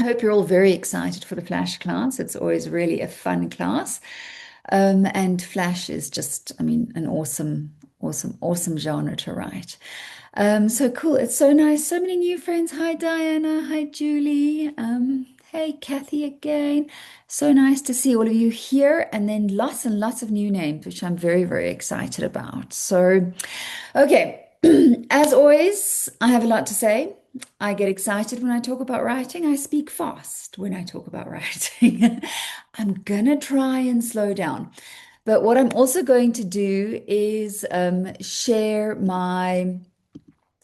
hope you're all very excited for the Flash class. It's always really a fun class. And Flash is just, I mean, an awesome genre to write. So cool. It's so nice. So many new friends. Hi, Diana. Hi, Julie. Hey, Kathy again. So nice to see all of you here. And then lots and lots of new names, which I'm very, very excited about. So, okay. As always, I have a lot to say. I get excited when I talk about writing. I speak fast when I talk about writing. I'm gonna try and slow down. But what I'm also going to do is share my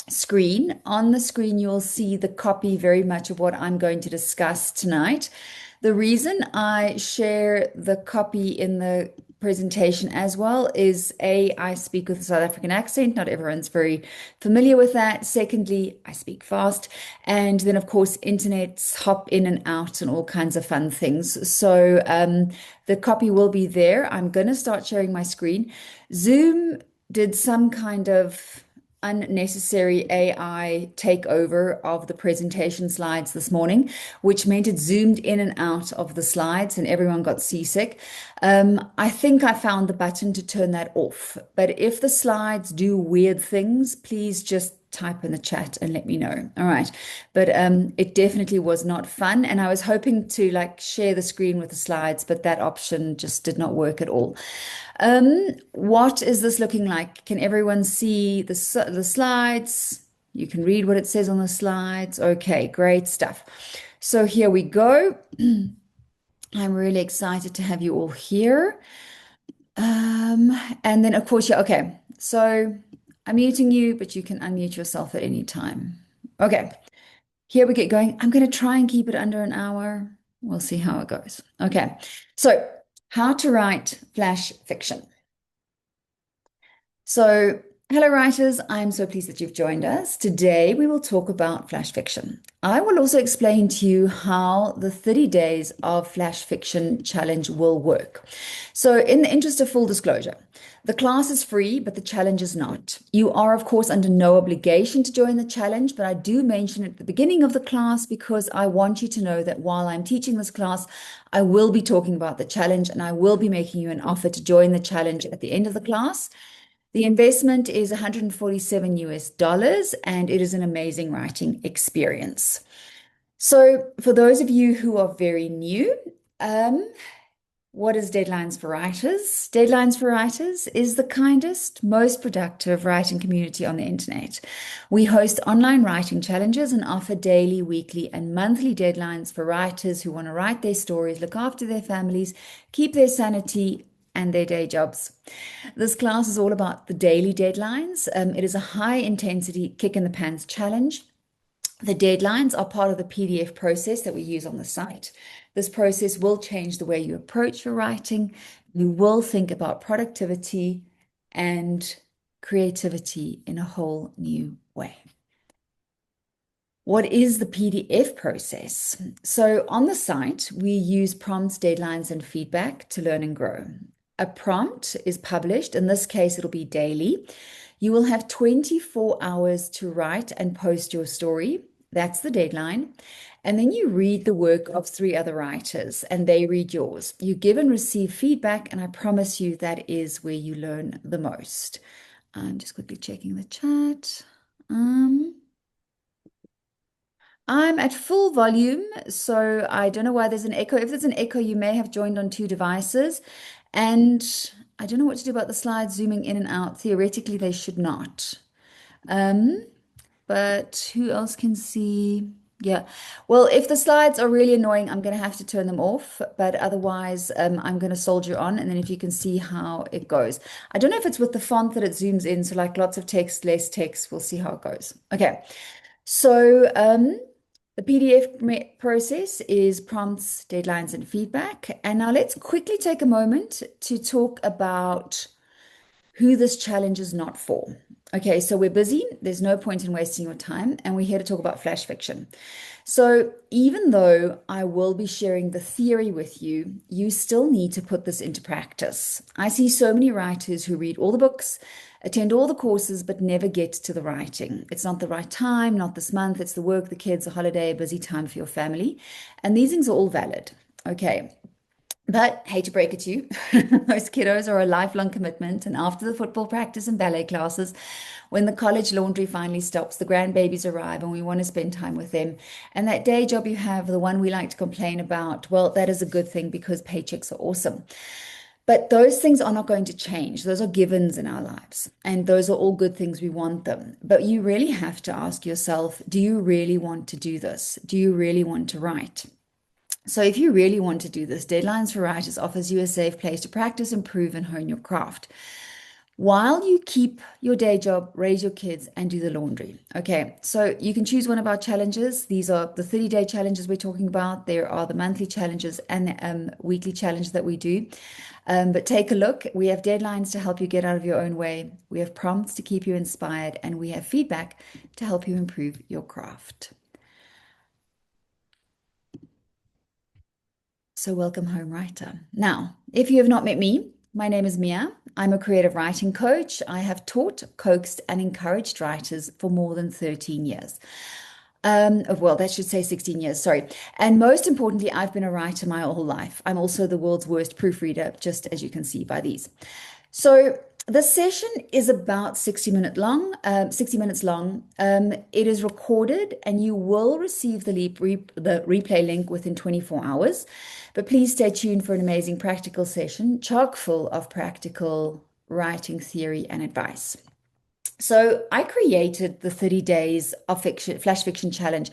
screen. On the screen, you'll see the copy very much of what I'm going to discuss tonight. The reason I share the copy in the presentation as well is A, I speak with a South African accent. Not everyone's very familiar with that. Secondly, I speak fast. And then, of course, internets hop in and out and all kinds of fun things. So the copy will be there. I'm going to start sharing my screen. Zoom did some kind of unnecessary AI takeover of the presentation slides this morning, which meant it zoomed in and out of the slides and everyone got seasick. I think I found the button to turn that off. But if the slides do weird things, please just type in the chat and let me know. All right. But it definitely was not fun. And I was hoping to like share the screen with the slides, but that option just did not work at all. What is this looking like? Can everyone see the slides? You can read what it says on the slides. Okay, great stuff. So here we go. I'm really excited to have you all here. And then of course, yeah, okay. So I'm muting you, but you can unmute yourself at any time. Okay, here we get going. I'm going to try and keep it under an hour. We'll see how it goes. Okay, so how to write flash fiction. So, hello, writers. I'm so pleased that you've joined us. Today, we will talk about flash fiction. I will also explain to you how the 30 Days of Flash Fiction Challenge will work. So, in the interest of full disclosure, the class is free, but the challenge is not. You are, of course, under no obligation to join the challenge, but I do mention it at the beginning of the class because I want you to know that while I'm teaching this class, I will be talking about the challenge and I will be making you an offer to join the challenge at the end of the class. The investment is 147 US dollars, and it is an amazing writing experience. So, for those of you who are very new, what is Deadlines for Writers? Deadlines for Writers is the kindest, most productive writing community on the internet. We host online writing challenges and offer daily, weekly, and monthly deadlines for writers who want to write their stories, look after their families, keep their sanity, and their day jobs. This class is all about the daily deadlines. It is a high intensity kick in the pants challenge. The deadlines are part of the PDF process that we use on the site. This process will change the way you approach your writing. You will think about productivity and creativity in a whole new way. What is the PDF process? So on the site, we use prompts, deadlines, and feedback to learn and grow. A prompt is published. In this case, it'll be daily. You will have 24 hours to write and post your story. That's the deadline. And then you read the work of 3 other writers and they read yours. You give and receive feedback, and I promise you that is where you learn the most. I'm just quickly checking the chat. I'm at full volume, so I don't know why there's an echo. If there's an echo, you may have joined on 2 devices. And I don't know what to do about the slides zooming in and out. Theoretically, they should not. But who else can see? Yeah. Well, if the slides are really annoying, I'm going to have to turn them off. But otherwise, I'm going to soldier on. And then if you can see how it goes. I don't know if it's with the font that it zooms in. So like lots of text, less text. We'll see how it goes. Okay. So the PDF process is prompts, deadlines, and feedback. And now let's quickly take a moment to talk about who this challenge is not for. Okay, so we're busy. There's no point in wasting your time. And we're here to talk about flash fiction. So even though I will be sharing the theory with you, you still need to put this into practice. I see so many writers who read all the books attend all the courses, but never get to the writing. It's not the right time, not this month. It's the work, the kids, a holiday, a busy time for your family. And these things are all valid. Okay. But hate to break it to you, those kiddos are a lifelong commitment. And after the football practice and ballet classes, when the college laundry finally stops, the grandbabies arrive and we want to spend time with them. And that day job you have, the one we like to complain about, well, that is a good thing because paychecks are awesome. But those things are not going to change. Those are givens in our lives. And those are all good things. We want them. But you really have to ask yourself, do you really want to do this? Do you really want to write? So if you really want to do this, Deadlines for Writers offers you a safe place to practice, improve, and hone your craft while you keep your day job, raise your kids, and do the laundry. Okay, so you can choose one of our challenges. These are the 30-day challenges we're talking about. There are the monthly challenges and the weekly challenges that we do. But take a look. We have deadlines to help you get out of your own way. We have prompts to keep you inspired, and we have feedback to help you improve your craft. So welcome home, writer. Now, if you have not met me, my name is Mia. I'm a creative writing coach. I have taught, coaxed, and encouraged writers for more than 13 years. Well, that should say 16 years, sorry. And most importantly, I've been a writer my whole life. I'm also the world's worst proofreader, just as you can see by these. So the session is about 60 minutes long. It is recorded and you will receive the replay link within 24 hours. But please stay tuned for an amazing practical session, chock full of practical writing theory and advice. So I created the 30 days of fiction, flash fiction challenge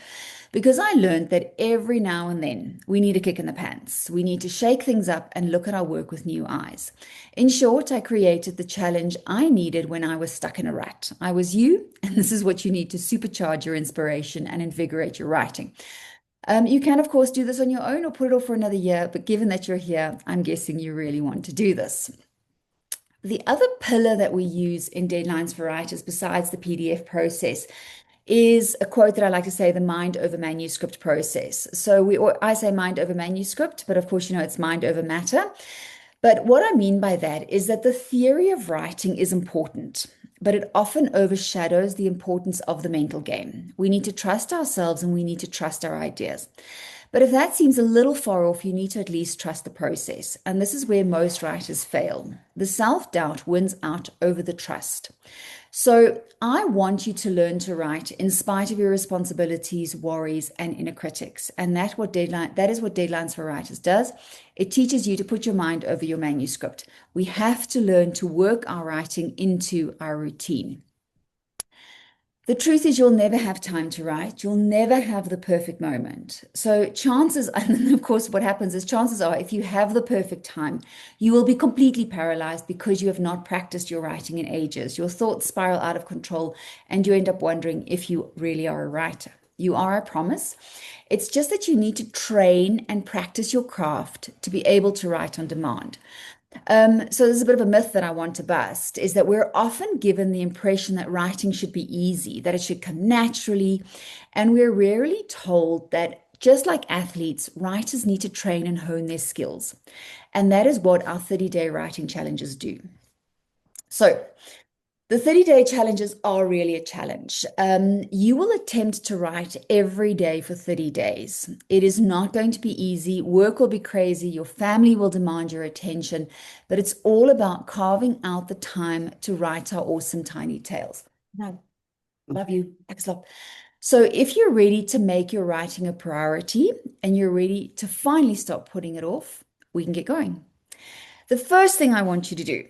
because I learned that every now and then we need a kick in the pants. We need to shake things up and look at our work with new eyes. In short, I created the challenge I needed when I was stuck in a rut. I was you, and this is what you need to supercharge your inspiration and invigorate your writing. You can, of course, do this on your own or put it off for another year, but given that you're here, I'm guessing you really want to do this. The other pillar that we use in Deadlines for Writers, besides the PDF process, is a quote that I like to say, the mind over manuscript process. So I say mind over manuscript, but of course, it's mind over matter. But what I mean by that is that the theory of writing is important, but it often overshadows the importance of the mental game. We need to trust ourselves and we need to trust our ideas. But if that seems a little far off, you need to at least trust the process. And this is where most writers fail. The self-doubt wins out over the trust. So I want you to learn to write in spite of your responsibilities, worries, and inner critics. And that is what Deadlines for Writers does. It teaches you to put your mind over your manuscript. We have to learn to work our writing into our routine. The truth is, you'll never have time to write. You'll never have the perfect moment. So chances, and of course, what happens is chances are, if you have the perfect time, you will be completely paralyzed because you have not practiced your writing in ages. Your thoughts spiral out of control, and you end up wondering if you really are a writer. You are, I promise. It's just that you need to train and practice your craft to be able to write on demand. So there's a bit of a myth that I want to bust, is that we're often given the impression that writing should be easy, that it should come naturally, and we're rarely told that just like athletes, writers need to train and hone their skills. And that is what our 30-day writing challenges do. So the 30-day challenges are really a challenge. You will attempt to write every day for 30 days. It is not going to be easy. Work will be crazy. Your family will demand your attention, but it's all about carving out the time to write our awesome tiny tales. No, love you. Thanks a lot. So if you're ready to make your writing a priority and you're ready to finally stop putting it off, we can get going. The first thing I want you to do,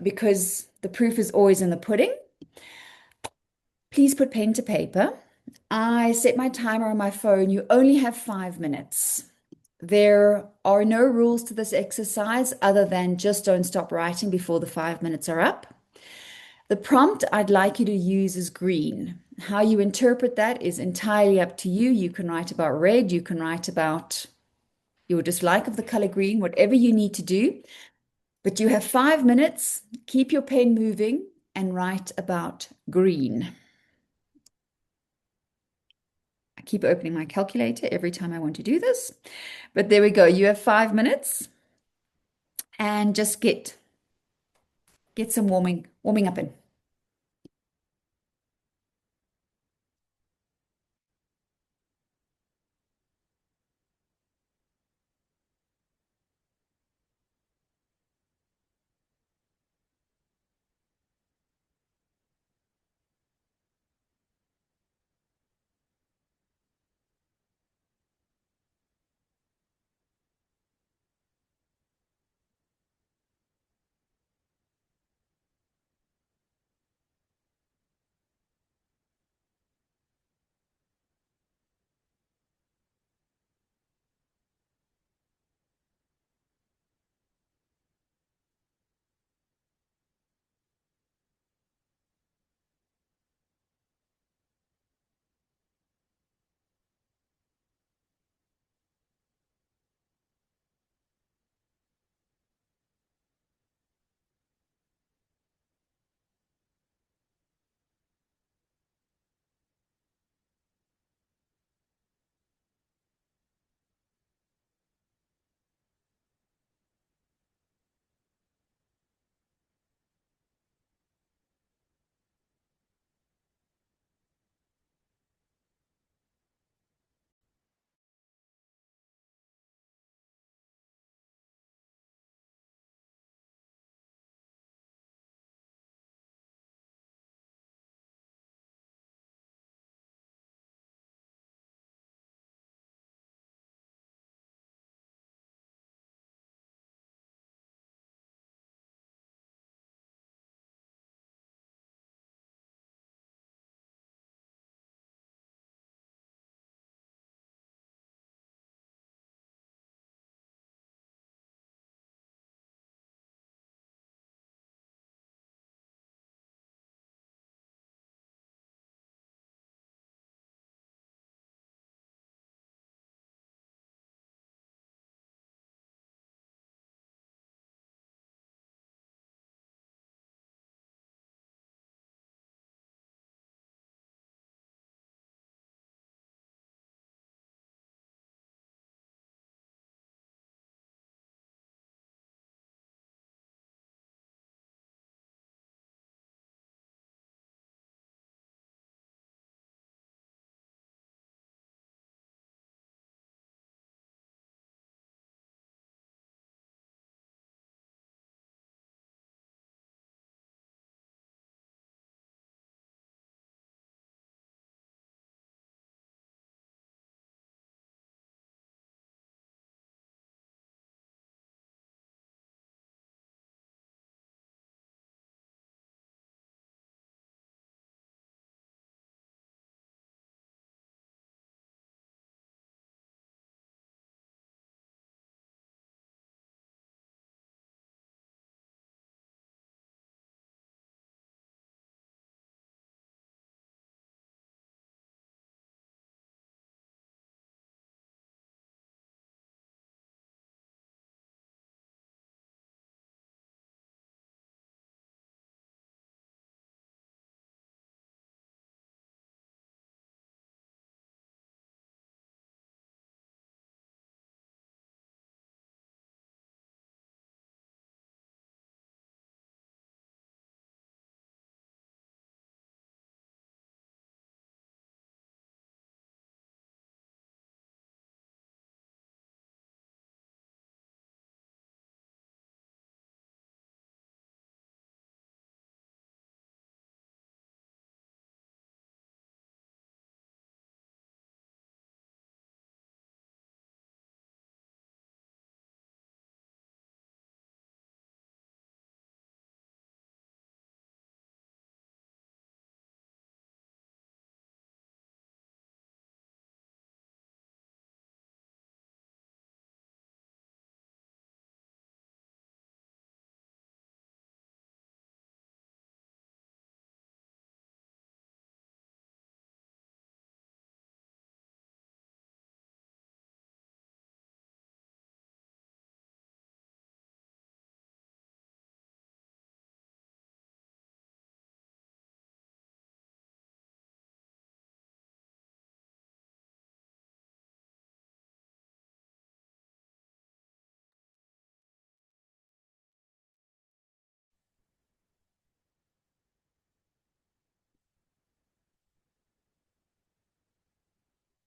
because the proof is always in the pudding, please put pen to paper. I set my timer on my phone. You only have 5 minutes. There are no rules to this exercise other than just don't stop writing before the 5 minutes are up. The prompt I'd like you to use is green. How you interpret that is entirely up to you. You can write about red. You can write about your dislike of the color green, whatever you need to do. But you have 5 minutes. Keep your pen moving and write about green. I keep opening my calculator every time I want to do this. But there we go. You have 5 minutes and just get some warming Warming up in.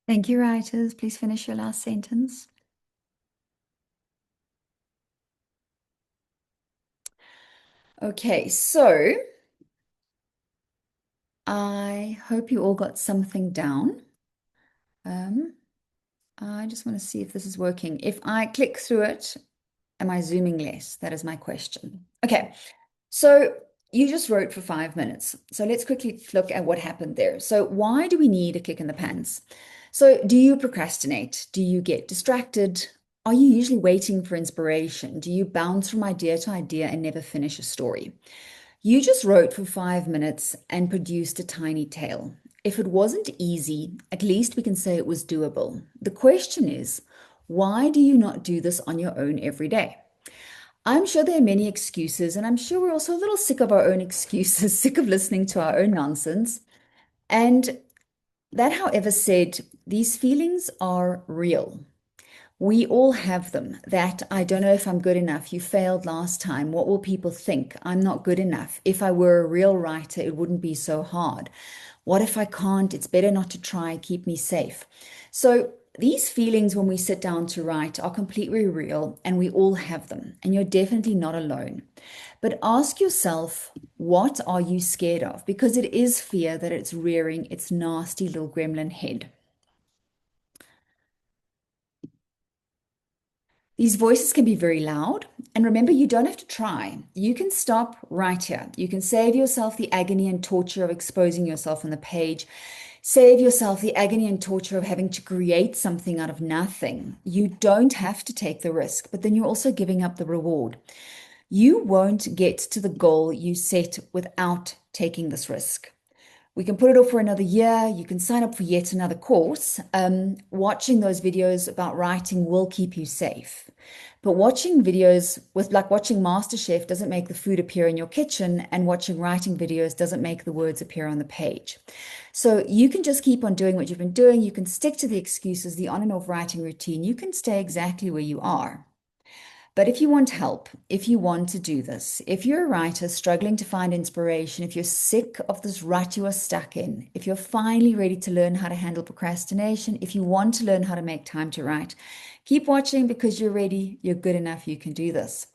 Thank you, writers. Please finish your last sentence. Okay, so I hope you all got something down. Um, I just want to see if this is working. If I click through it, am I zooming less? That is my question. Okay, so you just wrote for 5 minutes. So let's quickly look at what happened there. So why do we need a kick in the pants? So do you procrastinate? Do you get distracted? Are you usually waiting for inspiration? Do you bounce from idea to idea and never finish a story? You just wrote for 5 minutes and produced a tiny tale. If it wasn't easy, at least we can say it was doable. The question is, why do you not do this on your own every day? I'm sure there are many excuses, and I'm sure we're also a little sick of our own excuses, sick of listening to our own nonsense. And that, however, said, these feelings are real. We all have them. That I don't know if I'm good enough. You failed last time. What will people think? I'm not good enough. If I were a real writer, it wouldn't be so hard. What if I can't? It's better not to try. Keep me safe. So, these feelings when we sit down to write are completely real and we all have them. And you're definitely not alone. But ask yourself, what are you scared of? Because it is fear that it's rearing its nasty little gremlin head. These voices can be very loud. And remember, you don't have to try. You can stop right here. You can save yourself the agony and torture of exposing yourself on the page. Save yourself the agony and torture of having to create something out of nothing. You don't have to take the risk, but then you're also giving up the reward. You won't get to the goal you set without taking this risk. We can put it off for another year. You can sign up for yet another course. Watching those videos about writing will keep you safe. But watching videos with like watching MasterChef doesn't make the food appear in your kitchen, and watching writing videos doesn't make the words appear on the page. So you can just keep on doing what you've been doing. You can stick to the excuses, the on and off writing routine. You can stay exactly where you are. But if you want help, if you want to do this, if you're a writer struggling to find inspiration, if you're sick of this rut you are stuck in, if you're finally ready to learn how to handle procrastination, if you want to learn how to make time to write, keep watching because you're ready, you're good enough, you can do this.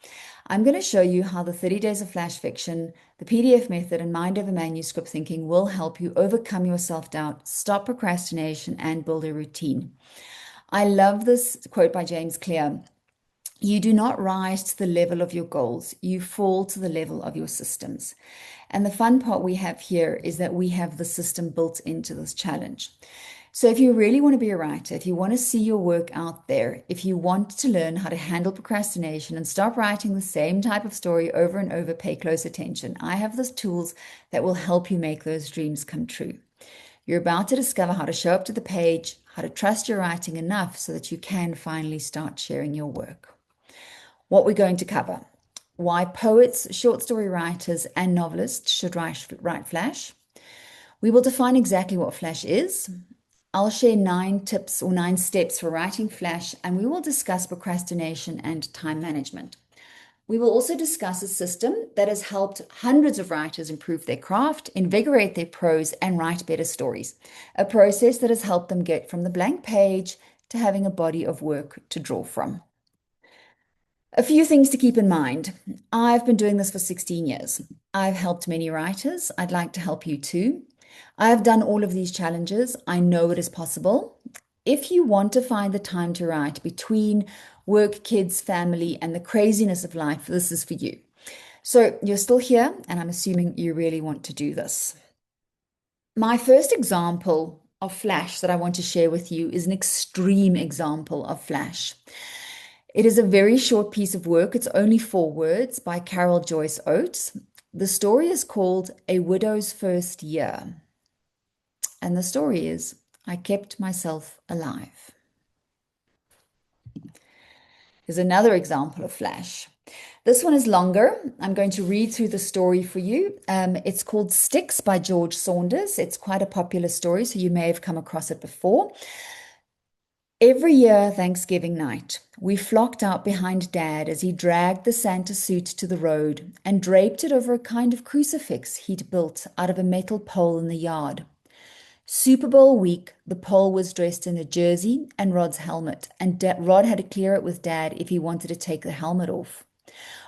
I'm going to show you how the 30 Days of Flash Fiction, the PDF method, and Mind Over Manuscript Thinking will help you overcome your self-doubt, stop procrastination, and build a routine. I love this quote by James Clear. You do not rise to the level of your goals, you fall to the level of your systems. And the fun part we have here is that we have the system built into this challenge. So if you really want to be a writer, if you want to see your work out there, if you want to learn how to handle procrastination and stop writing the same type of story over and over, pay close attention. I have those tools that will help you make those dreams come true. You're about to discover how to show up to the page, how to trust your writing enough so that you can finally start sharing your work. What we're going to cover: why poets, short story writers, and novelists should write Flash. We will define exactly what Flash is. I'll share 9 tips or 9 steps for writing Flash, and we will discuss procrastination and time management. We will also discuss a system that has helped hundreds of writers improve their craft, invigorate their prose, and write better stories. A process that has helped them get from the blank page to having a body of work to draw from. A few things to keep in mind. I've been doing this for 16 years. I've helped many writers. I'd like to help you too. I have done all of these challenges. I know it is possible. If you want to find the time to write between work, kids, family, and the craziness of life, this is for you. So you're still here, and I'm assuming you really want to do this. My first example of Flash that I want to share with you is an extreme example of Flash. It is a very short piece of work. It's only 4 words by Carol Joyce Oates. The story is called A Widow's First Year. And the story is, I kept myself alive. Here's another example of Flash. This one is longer. I'm going to read through the story for you. It's called Sticks by George Saunders. It's quite a popular story, so you may have come across it before. Every year, Thanksgiving night, we flocked out behind Dad as he dragged the Santa suit to the road and draped it over a kind of crucifix he'd built out of a metal pole in the yard. Super Bowl week, the pole was dressed in a jersey and Rod's helmet, and Rod had to clear it with Dad if he wanted to take the helmet off.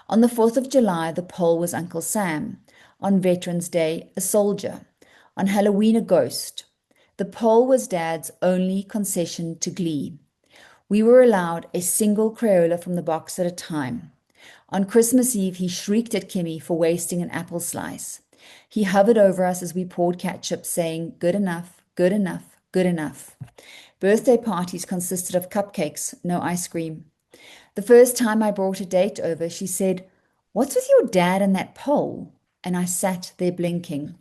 On the 4th of July, the pole was Uncle Sam. On Veterans Day, a soldier. On Halloween, a ghost. The pole was Dad's only concession to glee. We were allowed a single Crayola from the box at a time. On Christmas Eve, he shrieked at Kimmy for wasting an apple slice. He hovered over us as we poured ketchup, saying, "Good enough, good enough, good enough." Birthday parties consisted of cupcakes, no ice cream. The first time I brought a date over, she said, "What's with your dad and that pole?" And I sat there blinking.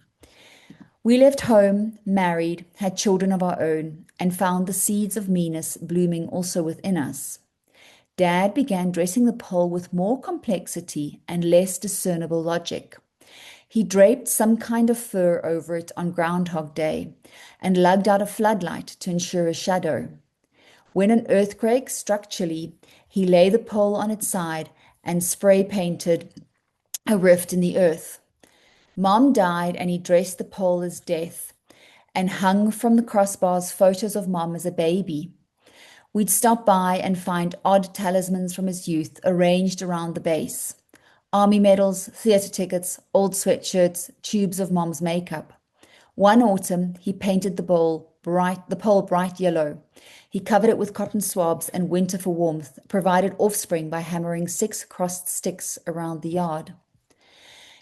We left home, married, had children of our own, and found the seeds of meanness blooming also within us. Dad began dressing the pole with more complexity and less discernible logic. He draped some kind of fur over it on Groundhog Day and lugged out a floodlight to ensure a shadow. When an earthquake struck Chile, he lay the pole on its side and spray painted a rift in the earth. Mom died and he dressed the pole as death and hung from the crossbars photos of Mom as a baby. We'd stop by and find odd talismans from his youth arranged around the base. Army medals, theater tickets, old sweatshirts, tubes of Mom's makeup. One autumn, he painted the pole bright yellow. He covered it with cotton swabs and winter for warmth, provided offspring by hammering 6 crossed sticks around the yard.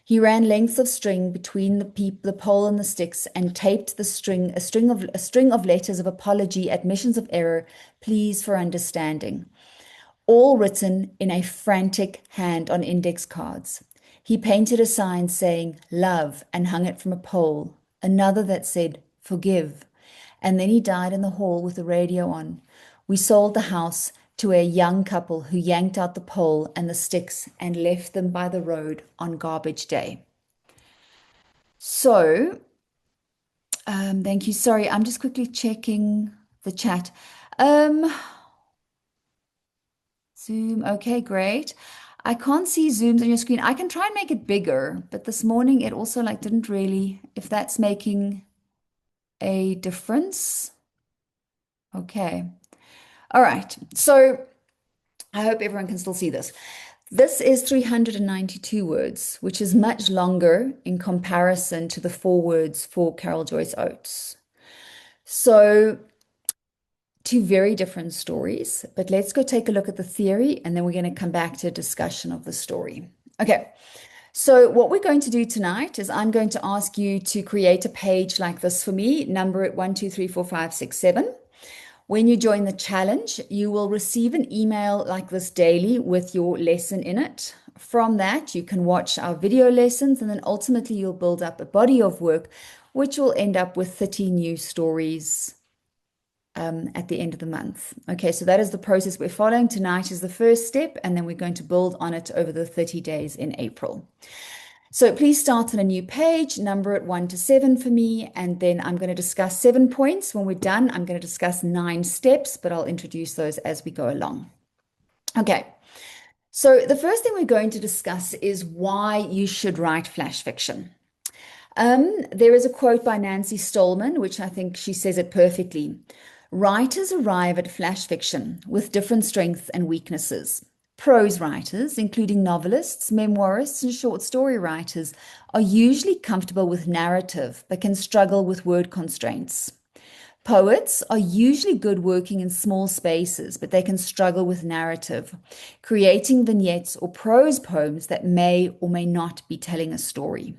He ran lengths of string between the pole and the sticks and taped a string of letters of apology, admissions of error, pleas for understanding, all written in a frantic hand on index cards. He painted a sign saying love and hung it from a pole, another that said forgive, and then he died in the hall with the radio on. We sold the house to a young couple who yanked out the pole and the sticks and left them by the road on garbage day. So, thank you. Sorry, I'm just quickly checking the chat. Zoom, okay, great. I can't see Zooms on your screen. I can try and make it bigger, but this morning it also like didn't really, if that's making a difference. Okay. All right. So I hope everyone can still see this. This is 392 words, which is much longer in comparison to the 4 words for Carol Joyce Oates. So, 2 very different stories, but let's go take a look at the theory and then we're going to come back to a discussion of the story. Okay, so what we're going to do tonight is I'm going to ask you to create a page like this for me, number it 1, 2, 3, 4, 5, 6, 7. When you join the challenge, you will receive an email like this daily with your lesson in it. From that, you can watch our video lessons, and then ultimately you'll build up a body of work, which will end up with 30 new stories at the end of the month. Okay, so that is the process we're following. Tonight is the first step, and then we're going to build on it over the 30 days in April. So please start on a new page, number it 1 to 7 for me, and then I'm going to discuss 7 points. When we're done, I'm going to discuss 9 steps, but I'll introduce those as we go along. Okay, so the first thing we're going to discuss is why you should write flash fiction. There is a quote by Nancy Stallman, which I think she says it perfectly. Writers arrive at flash fiction with different strengths and weaknesses. Prose writers, including novelists, memoirists, and short story writers, are usually comfortable with narrative but can struggle with word constraints. Poets are usually good working in small spaces, but they can struggle with narrative, creating vignettes or prose poems that may or may not be telling a story.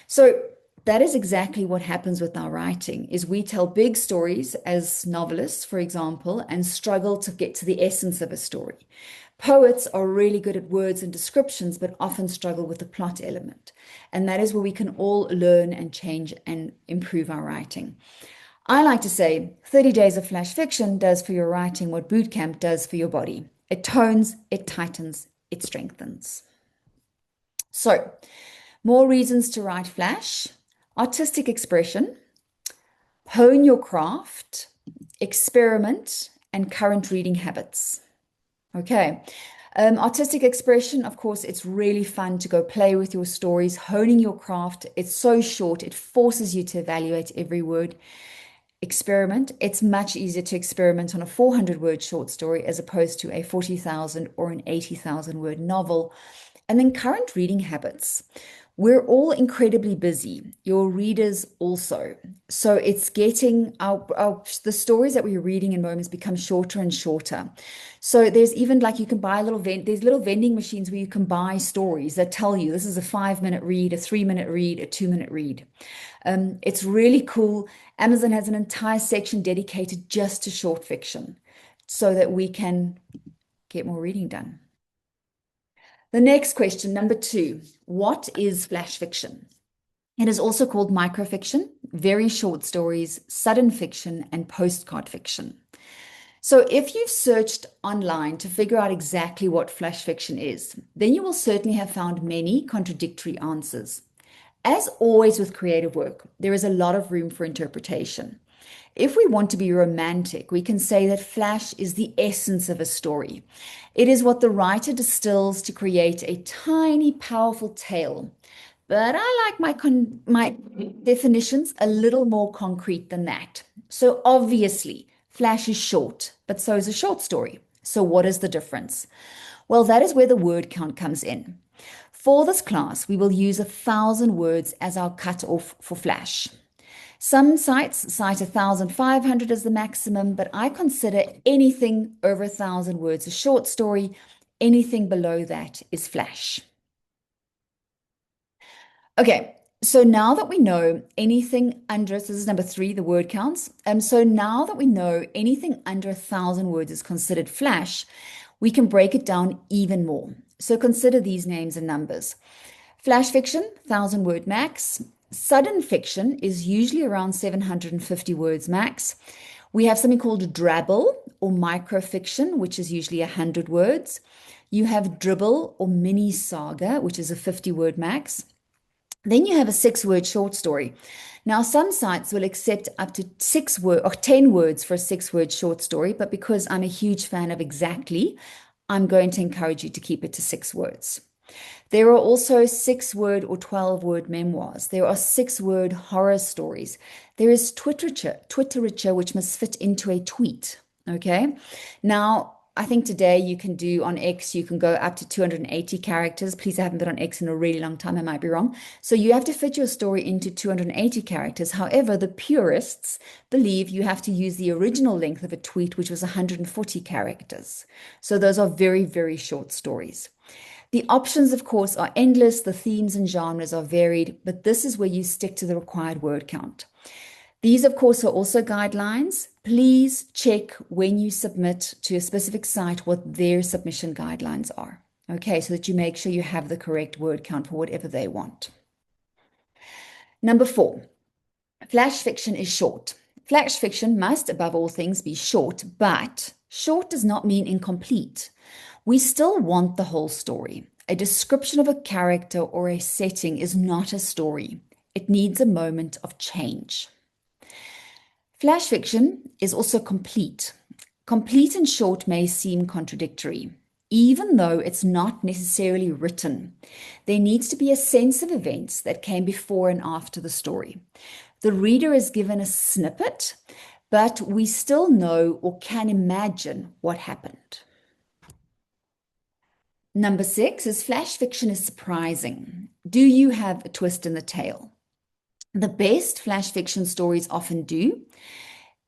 So that is exactly what happens with our writing, is we tell big stories as novelists, for example, and struggle to get to the essence of a story. Poets are really good at words and descriptions, but often struggle with the plot element. And that is where we can all learn and change and improve our writing. I like to say 30 days of flash fiction does for your writing what boot camp does for your body. It tones, it tightens, it strengthens. So, more reasons to write flash: artistic expression, hone your craft, experiment, and current reading habits. Okay, Artistic expression, of course, it's really fun to go play with your stories, honing your craft. It's so short, it forces you to evaluate every word. Experiment. It's much easier to experiment on a 400 word short story as opposed to a 40,000 or an 80,000 word novel. And then current reading habits. We're all incredibly busy. Your readers also. So it's getting the stories that we're reading in moments become shorter and shorter. So there's even like you can buy there's little vending machines where you can buy stories that tell you this is a 5 minute read, a 3 minute read, a 2 minute read. It's really cool. Amazon has an entire section dedicated just to short fiction so that we can get more reading done. The next question, number two, what is flash fiction? It is also called microfiction, very short stories, sudden fiction, and postcard fiction. So if you've searched online to figure out exactly what flash fiction is, then you will certainly have found many contradictory answers. As always with creative work, there is a lot of room for interpretation. If we want to be romantic, we can say that flash is the essence of a story. It is what the writer distills to create a tiny, powerful tale. But I like my definitions a little more concrete than that. So obviously, flash is short, but so is a short story. So what is the difference? Well, that is where the word count comes in. For this class, we will use 1,000 words as our cutoff for flash. Some sites cite 1,500 as the maximum, but I consider anything over 1,000 words a short story. Anything below that is flash. Okay, so now that we know anything under, so this is number three, the word counts. So now that we know anything under 1,000 words is considered flash, we can break it down even more. So consider these names and numbers. Flash fiction, 1,000 word max. Sudden fiction is usually around 750 words max. We have something called drabble or microfiction, which is usually 100 words. You have dribble or mini saga, which is a 50-word max. Then you have a 6-word short story. Now, some sites will accept up to 6 word or 10 words for a 6-word short story, but because I'm a huge fan of exactly, I'm going to encourage you to keep it to 6 words. There are also 6-word or 12-word memoirs. There are 6-word horror stories. There is Twitteritture, which must fit into a tweet. Okay. Now, I think today you can do on X, you can go up to 280 characters. Please, I haven't been on X in a really long time. I might be wrong. So you have to fit your story into 280 characters. However, the purists believe you have to use the original length of a tweet, which was 140 characters. So those are very, very short stories. The options, of course, are endless. The themes and genres are varied, but this is where you stick to the required word count. These, of course, are also guidelines. Please check when you submit to a specific site what their submission guidelines are. Okay, so that you make sure you have the correct word count for whatever they want. Number 4, flash fiction is short. Flash fiction must, above all things, be short, but short does not mean incomplete. We still want the whole story. A description of a character or a setting is not a story. It needs a moment of change. Flash fiction is also complete. Complete and short may seem contradictory, even though it's not necessarily written. There needs to be a sense of events that came before and after the story. The reader is given a snippet, but we still know or can imagine what happened. Number 6 is flash fiction is surprising. Do you have a twist in the tale? The best flash fiction stories often do.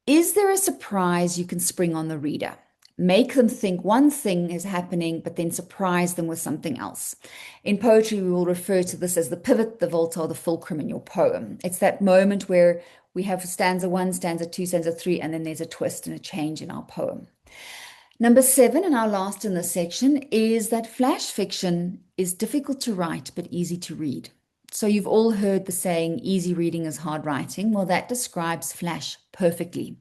Is there a surprise you can spring on the reader? Make them think one thing is happening, but then surprise them with something else. In poetry, we will refer to this as the pivot, the volta, or the fulcrum in your poem. It's that moment where we have stanza 1, stanza 2, stanza 3, and then there's a twist and a change in our poem. Number 7, and our last in this section, is that flash fiction is difficult to write but easy to read. So you've all heard the saying, easy reading is hard writing. Well, that describes flash perfectly.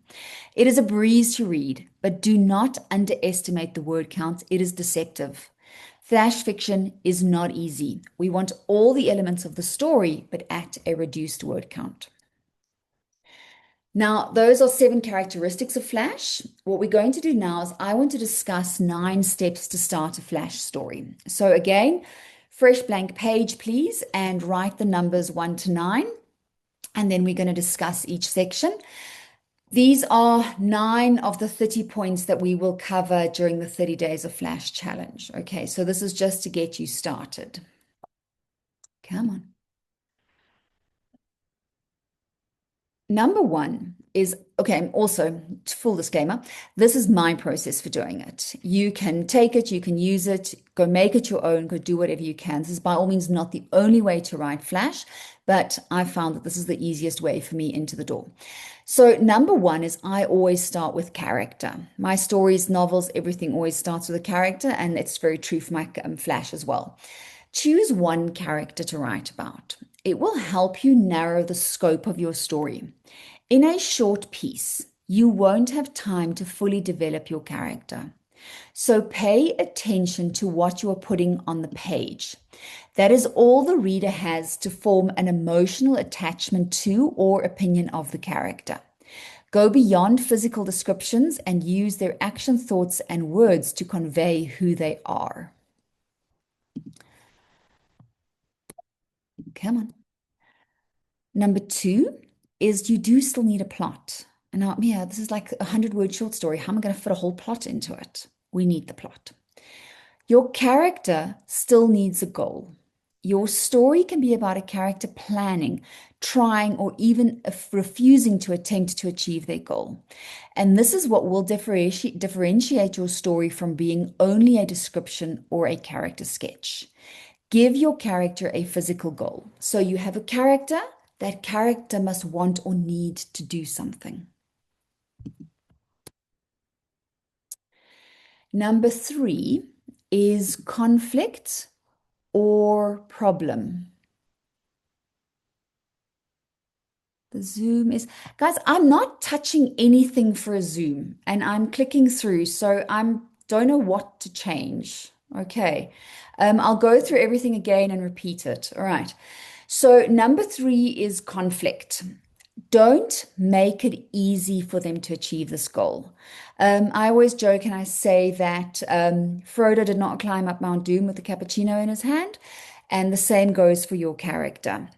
It is a breeze to read, but do not underestimate the word count. It is deceptive. Flash fiction is not easy. We want all the elements of the story, but at a reduced word count. Now, those are 7 characteristics of Flash. What we're going to do now is I want to discuss 9 steps to start a Flash story. So again, fresh blank page, please, and write the numbers 1 to 9. And then we're going to discuss each section. These are 9 of the 30 points that we will cover during the 30 Days of Flash challenge. Okay, so this is just to get you started. Come on. Number one is, okay, and also full disclaimer, this is my process for doing it. You can take it, you can use it, go make it your own, go do whatever you can. This is by all means not the only way to write Flash, but I found that this is the easiest way for me into the door. So number one is I always start with character. My stories, novels, everything always starts with a character, and it's very true for my Flash as well. Choose one character to write about. It will help you narrow the scope of your story. In a short piece, you won't have time to fully develop your character. So pay attention to what you are putting on the page. That is all the reader has to form an emotional attachment to or opinion of the character. Go beyond physical descriptions and use their action, thoughts, and words to convey who they are. Come on. Number two is you do still need a plot. And now, yeah, this is like a 100-word short story. How am I going to fit a whole plot into it? We need the plot. Your character still needs a goal. Your story can be about a character planning, trying, or even refusing to attempt to achieve their goal. And this is what will differentiate your story from being only a description or a character sketch. Give your character a physical goal. So you have a character, that character must want or need to do something. Number 3 is conflict or problem. The zoom is, guys, I'm not touching anything for a zoom and I'm clicking through, so don't know what to change. Okay. I'll go through everything again and repeat it. All right. So number 3 is conflict. Don't make it easy for them to achieve this goal. I always joke and I say that Frodo did not climb up Mount Doom with a cappuccino in his hand, and the same goes for your character.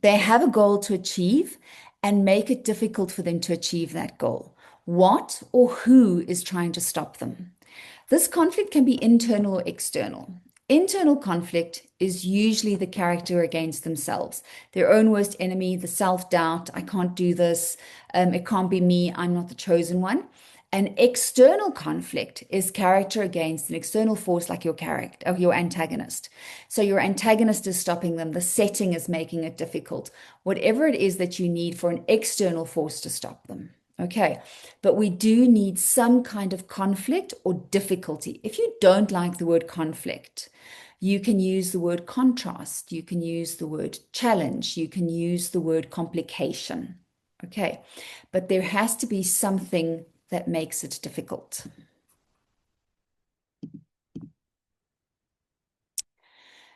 They have a goal to achieve and make it difficult for them to achieve that goal. What or who is trying to stop them? This conflict can be internal or external. Internal conflict is usually the character against themselves, their own worst enemy, the self-doubt, I can't do this, it can't be me, I'm not the chosen one. An external conflict is character against an external force like your character or your antagonist. So your antagonist is stopping them, the setting is making it difficult, whatever it is that you need for an external force to stop them. Okay, but we do need some kind of conflict or difficulty. If you don't like the word conflict, you can use the word contrast, you can use the word challenge, you can use the word complication. Okay, but there has to be something that makes it difficult.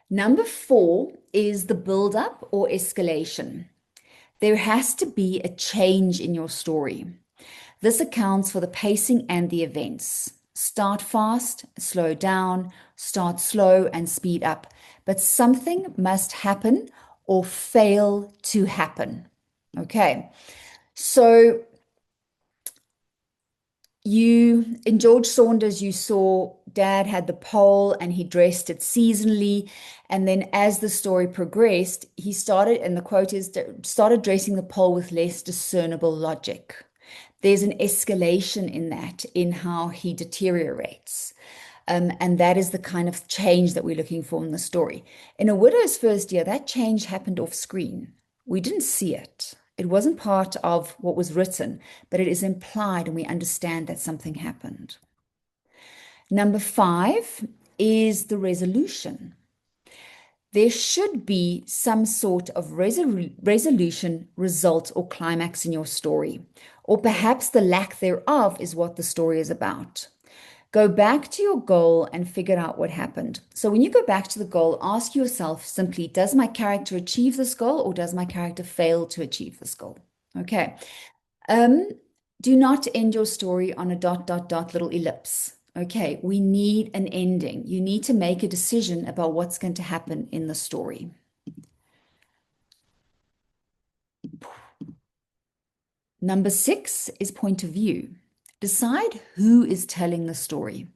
Number 4 is the build-up or escalation. There has to be a change in your story. This accounts for the pacing and the events. Start fast, slow down, start slow and speed up. But something must happen or fail to happen. Okay, so in George Saunders, you saw Dad had the pole and he dressed it seasonally. And then as the story progressed, he started, and the quote is, started dressing the pole with less discernible logic. There's an escalation in that, in how he deteriorates. And that is the kind of change that we're looking for in the story. In A Widow's First Year, that change happened off screen. We didn't see it. It wasn't part of what was written, but it is implied and we understand that something happened. Number 5 is the resolution. There should be some sort of resolution, result, or climax in your story, or perhaps the lack thereof is what the story is about. Go back to your goal and figure out what happened. So when you go back to the goal, ask yourself simply, does my character achieve this goal or does my character fail to achieve this goal? Okay. Um, do not end your story on a dot, dot, dot little ellipse. Okay, we need an ending. You need to make a decision about what's going to happen in the story. Number six is point of view. Decide who is telling the story.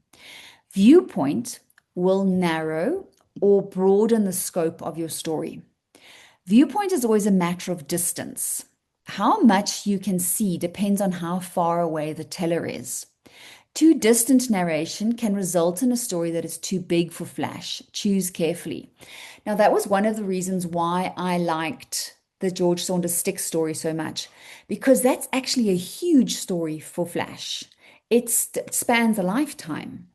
Viewpoint will narrow or broaden the scope of your story. Viewpoint is always a matter of distance. How much you can see depends on how far away the teller is. Too distant narration can result in a story that is too big for Flash. Choose carefully. Now, that was one of the reasons why I liked the George Saunders Sticks story so much, because that's actually a huge story for Flash. It spans a lifetime.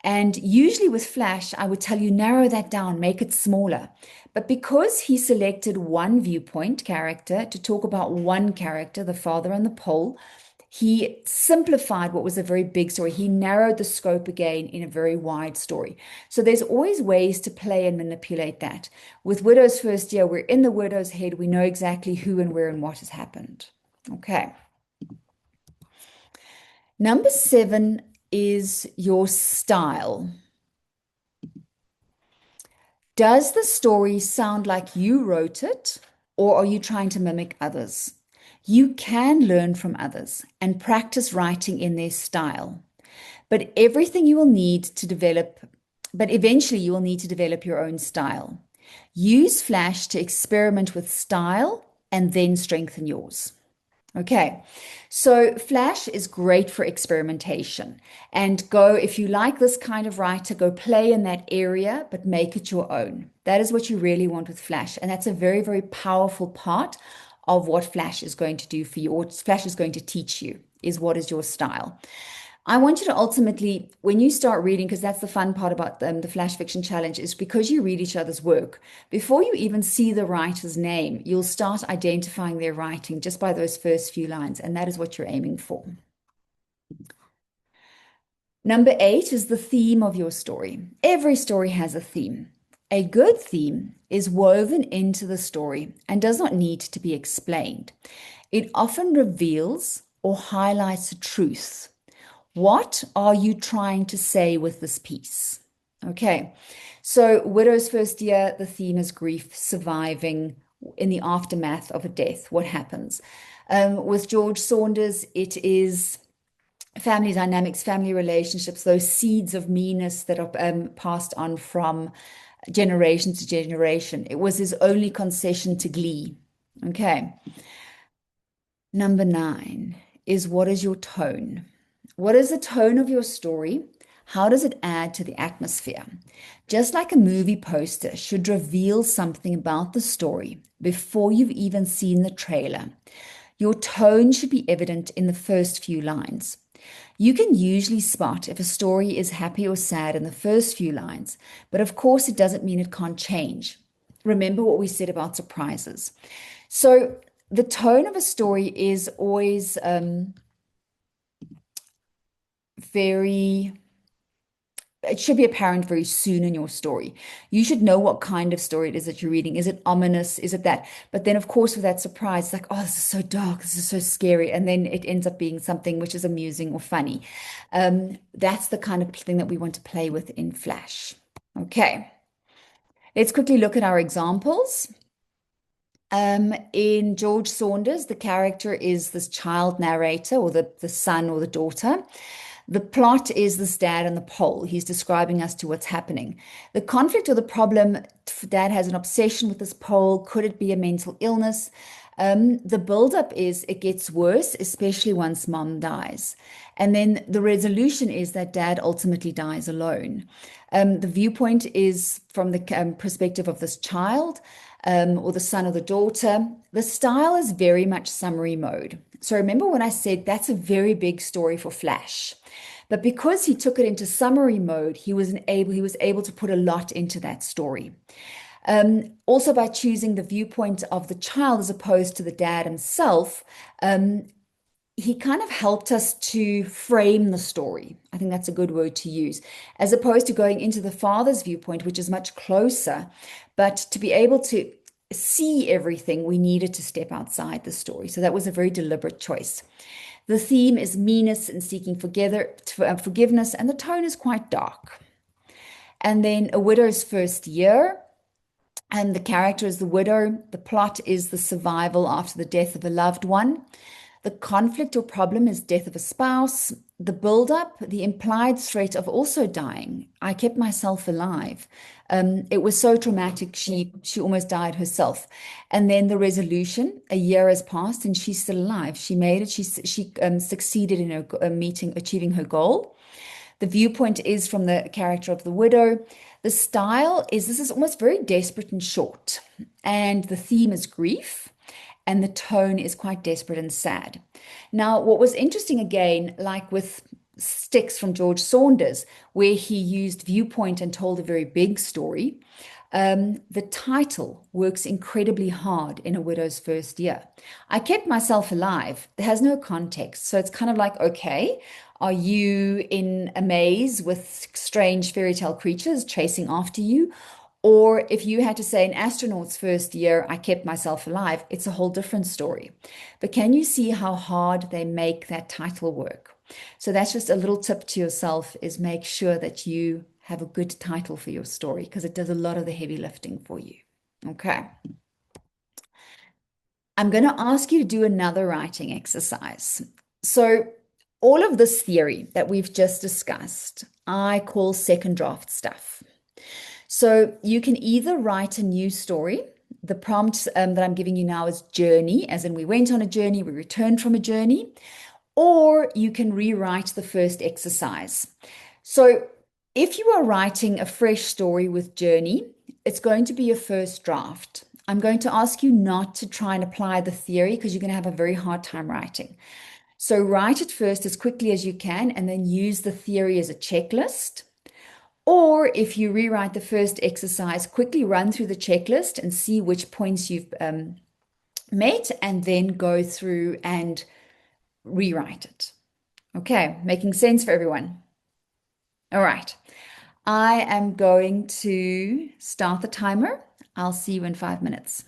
And usually with Flash, I would tell you narrow that down, make it smaller. But because he selected one viewpoint character to talk about one character, the father and the pole, he simplified what was a very big story. He narrowed the scope again in a very wide story. So there's always ways to play and manipulate that. With Widow's First Year, we're in the widow's head. We know exactly who and where and what has happened. Okay. Number seven is your style. Does the story sound like you wrote it, or are you trying to mimic others? You can learn from others and practice writing in their style, but everything you will need to develop, but eventually you will need to develop your own style. Use Flash to experiment with style and then strengthen yours. Okay, so Flash is great for experimentation. And go, if you like this kind of writer, go play in that area, but make it your own. That is what you really want with Flash. And that's a very, very powerful part of what Flash is going to do for you, or Flash is going to teach you, is what is your style. I want you to ultimately, when you start reading, because that's the fun part about the Flash Fiction Challenge, is because you read each other's work, before you even see the writer's name, you'll start identifying their writing just by those first few lines, and that is what you're aiming for. Number eight is the theme of your story. Every story has a theme. A good theme is woven into the story and does not need to be explained. It often reveals or highlights a truth. What are you trying to say with this piece? Okay, so Widow's First Year, the theme is grief, surviving in the aftermath of a death. What happens? With George Saunders, it is family dynamics, family relationships, those seeds of meanness that are passed on from generation to generation. It was his only concession to glee. Okay. Number nine is what is your tone? What is the tone of your story? How does it add to the atmosphere? Just like a movie poster should reveal something about the story before you've even seen the trailer, your tone should be evident in the first few lines. You can usually spot if a story is happy or sad in the first few lines, but of course, it doesn't mean it can't change. Remember what we said about surprises. So, the tone of a story is always very, it should be apparent very soon in your story. You should know what kind of story it is that you're reading. Is it ominous? Is it that? But then, of course, with that surprise, it's like, oh, this is so dark. This is so scary. And then it ends up being something which is amusing or funny. That's the kind of thing that we want to play with in Flash. Okay. Let's quickly look at our examples. In George Saunders, the character is this child narrator, or the son or the daughter. The plot is this dad and the pole. He's describing us to what's happening. The conflict or the problem, dad has an obsession with this pole. Could it be a mental illness? The buildup is it gets worse, especially once mom dies. And then the resolution is that dad ultimately dies alone. The viewpoint is from the perspective of this child, or the son or the daughter. The style is very much summary mode. So remember when I said that's a very big story for Flash. But because he took it into summary mode, he was able to put a lot into that story. Also, by choosing the viewpoint of the child as opposed to the dad himself, he kind of helped us to frame the story. I think that's a good word to use, as opposed to going into the father's viewpoint, which is much closer. But to be able to see everything, we needed to step outside the story. So that was a very deliberate choice. The theme is meanness and seeking forgiveness, and the tone is quite dark. And then A Widow's First Year, and the character is the widow. The plot is the survival after the death of a loved one. The conflict or problem is death of a spouse. The build-up, the implied threat of also dying. I kept myself alive. It was so traumatic. She almost died herself. And then the resolution. A year has passed and she's still alive. She made it. She succeeded in her meeting, achieving her goal. The viewpoint is from the character of the widow. The style is this is almost very desperate and short. And the theme is grief. And the tone is quite desperate and sad. Now, what was interesting again, like with Sticks from George Saunders, where he used viewpoint and told a very big story, the title works incredibly hard in A Widow's First Year. I kept myself alive. There has no context. So it's kind of like, okay, are you in a maze with strange fairy tale creatures chasing after you? Or if you had to say an astronaut's first year, I kept myself alive, it's a whole different story. But can you see how hard they make that title work? So that's just a little tip to yourself is make sure that you have a good title for your story because it does a lot of the heavy lifting for you. Okay. I'm going to ask you to do another writing exercise. So all of this theory that we've just discussed, I call second draft stuff. So you can either write a new story. The prompt that I'm giving you now is journey, as in we went on a journey, we returned from a journey, or you can rewrite the first exercise. So if you are writing a fresh story with journey, it's going to be your first draft. I'm going to ask you not to try and apply the theory because you're going to have a very hard time writing. So write it first as quickly as you can and then use the theory as a checklist. Or if you rewrite the first exercise, quickly run through the checklist and see which points you've met, and then go through and rewrite it. Okay, making sense for everyone? All right. I am going to start the timer. I'll see you in 5 minutes.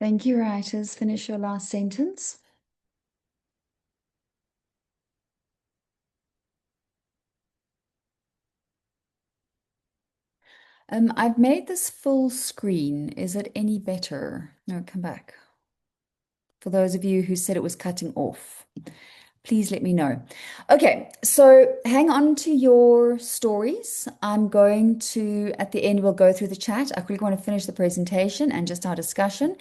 Thank you, writers. Finish your last sentence. I've made this full screen. Is it any better? No, come back. For those of you who said it was cutting off, please let me know. Okay, so hang on to your stories. I'm going to, at the end, we'll go through the chat. I quickly want to finish the presentation and just our discussion,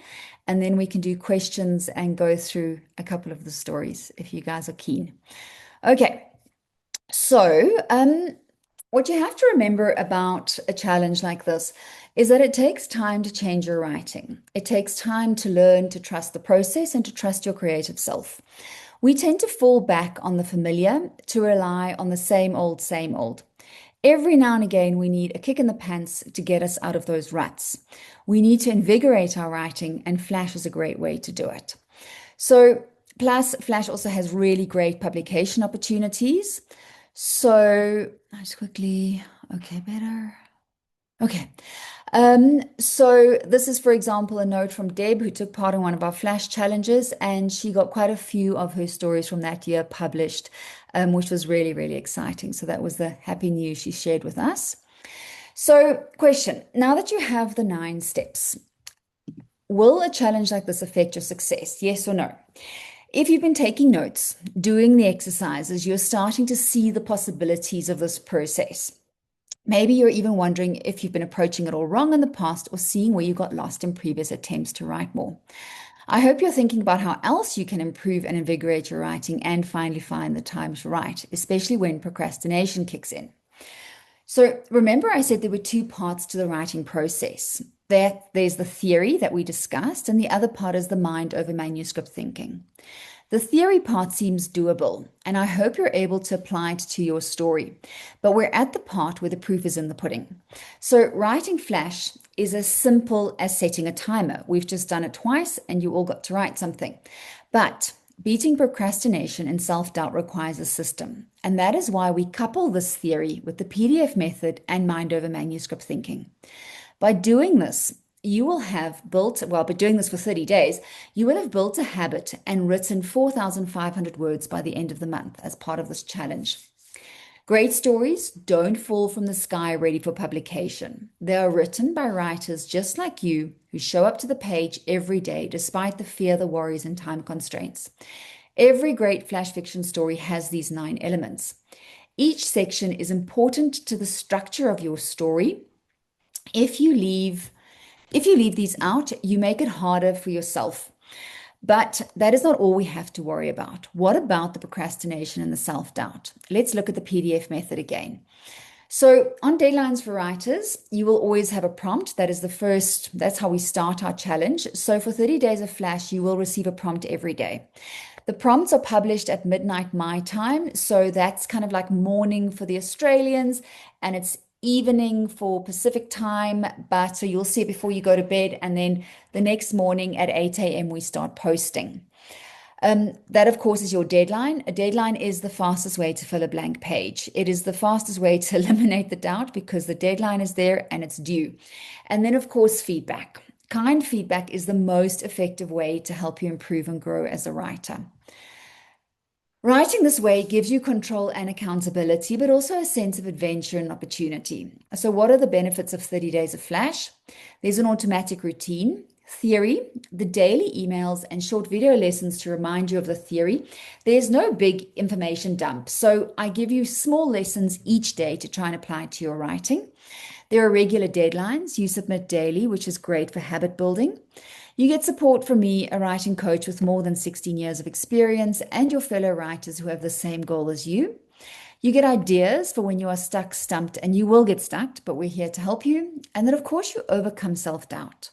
and then we can do questions and go through a couple of the stories if you guys are keen. Okay, so what you have to remember about a challenge like this is that it takes time to change your writing. It takes time to learn to trust the process and to trust your creative self. We tend to fall back on the familiar, to rely on the same old, same old. Every now and again, we need a kick in the pants to get us out of those ruts. We need to invigorate our writing, and Flash is a great way to do it. So, plus, Flash also has really great publication opportunities. So, I just quickly, okay, better. Okay. So this is, for example, a note from Deb, who took part in one of our Flash challenges, and she got quite a few of her stories from that year published, which was really, really exciting. So that was the happy news she shared with us. So, question, now that you have the 9 steps, will a challenge like this affect your success? Yes or no? If you've been taking notes, doing the exercises, you're starting to see the possibilities of this process. Maybe you're even wondering if you've been approaching it all wrong in the past or seeing where you got lost in previous attempts to write more. I hope you're thinking about how else you can improve and invigorate your writing and finally find the time to write, especially when procrastination kicks in. So remember I said there were 2 parts to the writing process. There's the theory that we discussed, and the other part is the mind over manuscript thinking. The theory part seems doable, and I hope you're able to apply it to your story. But we're at the part where the proof is in the pudding. So, writing Flash is as simple as setting a timer. We've just done it twice, and you all got to write something. But beating procrastination and self doubt requires a system. And that is why we couple this theory with the PDF method and mind over manuscript thinking. By doing this, you will have built, well, but doing this for 30 days, you will have built a habit and written 4,500 words by the end of the month as part of this challenge. Great stories don't fall from the sky ready for publication. They are written by writers just like you who show up to the page every day despite the fear, the worries, and time constraints. Every great flash fiction story has these 9 elements. Each section is important to the structure of your story. If you leave these out, you make it harder for yourself. But that is not all we have to worry about. What about the procrastination and the self-doubt? Let's look at the PDF method again. So on Deadlines for Writers, you will always have a prompt. That's how we start our challenge. So for 30 days of Flash, you will receive a prompt every day. The prompts are published at midnight my time. So that's kind of like morning for the Australians, and it's evening for Pacific time. But so you'll see it before you go to bed. And then the next morning at 8 a.m., we start posting. That, of course, is your deadline. A deadline is the fastest way to fill a blank page. It is the fastest way to eliminate the doubt because the deadline is there and it's due. And then, of course, feedback. Kind feedback is the most effective way to help you improve and grow as a writer. Writing this way gives you control and accountability, but also a sense of adventure and opportunity. So, what are the benefits of 30 Days of Flash? There's an automatic routine. Theory, the daily emails and short video lessons to remind you of the theory. There's no big information dump. So I give you small lessons each day to try and apply it to your writing. There are regular deadlines. You submit daily, which is great for habit building. You get support from me, a writing coach with more than 16 years of experience, and your fellow writers who have the same goal as you. You get ideas for when you are stuck, stumped, and you will get stuck, but we're here to help you. And then, of course, you overcome self-doubt.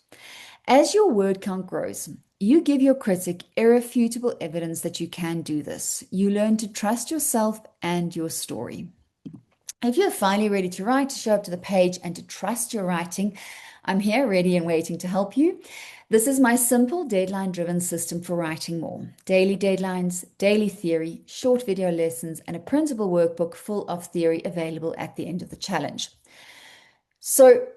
As your word count grows, you give your critic irrefutable evidence that you can do this. You learn to trust yourself and your story. If you're finally ready to write, to show up to the page, and to trust your writing, I'm here ready and waiting to help you. This is my simple deadline-driven system for writing more. Daily deadlines, daily theory, short video lessons, and a printable workbook full of theory available at the end of the challenge. So,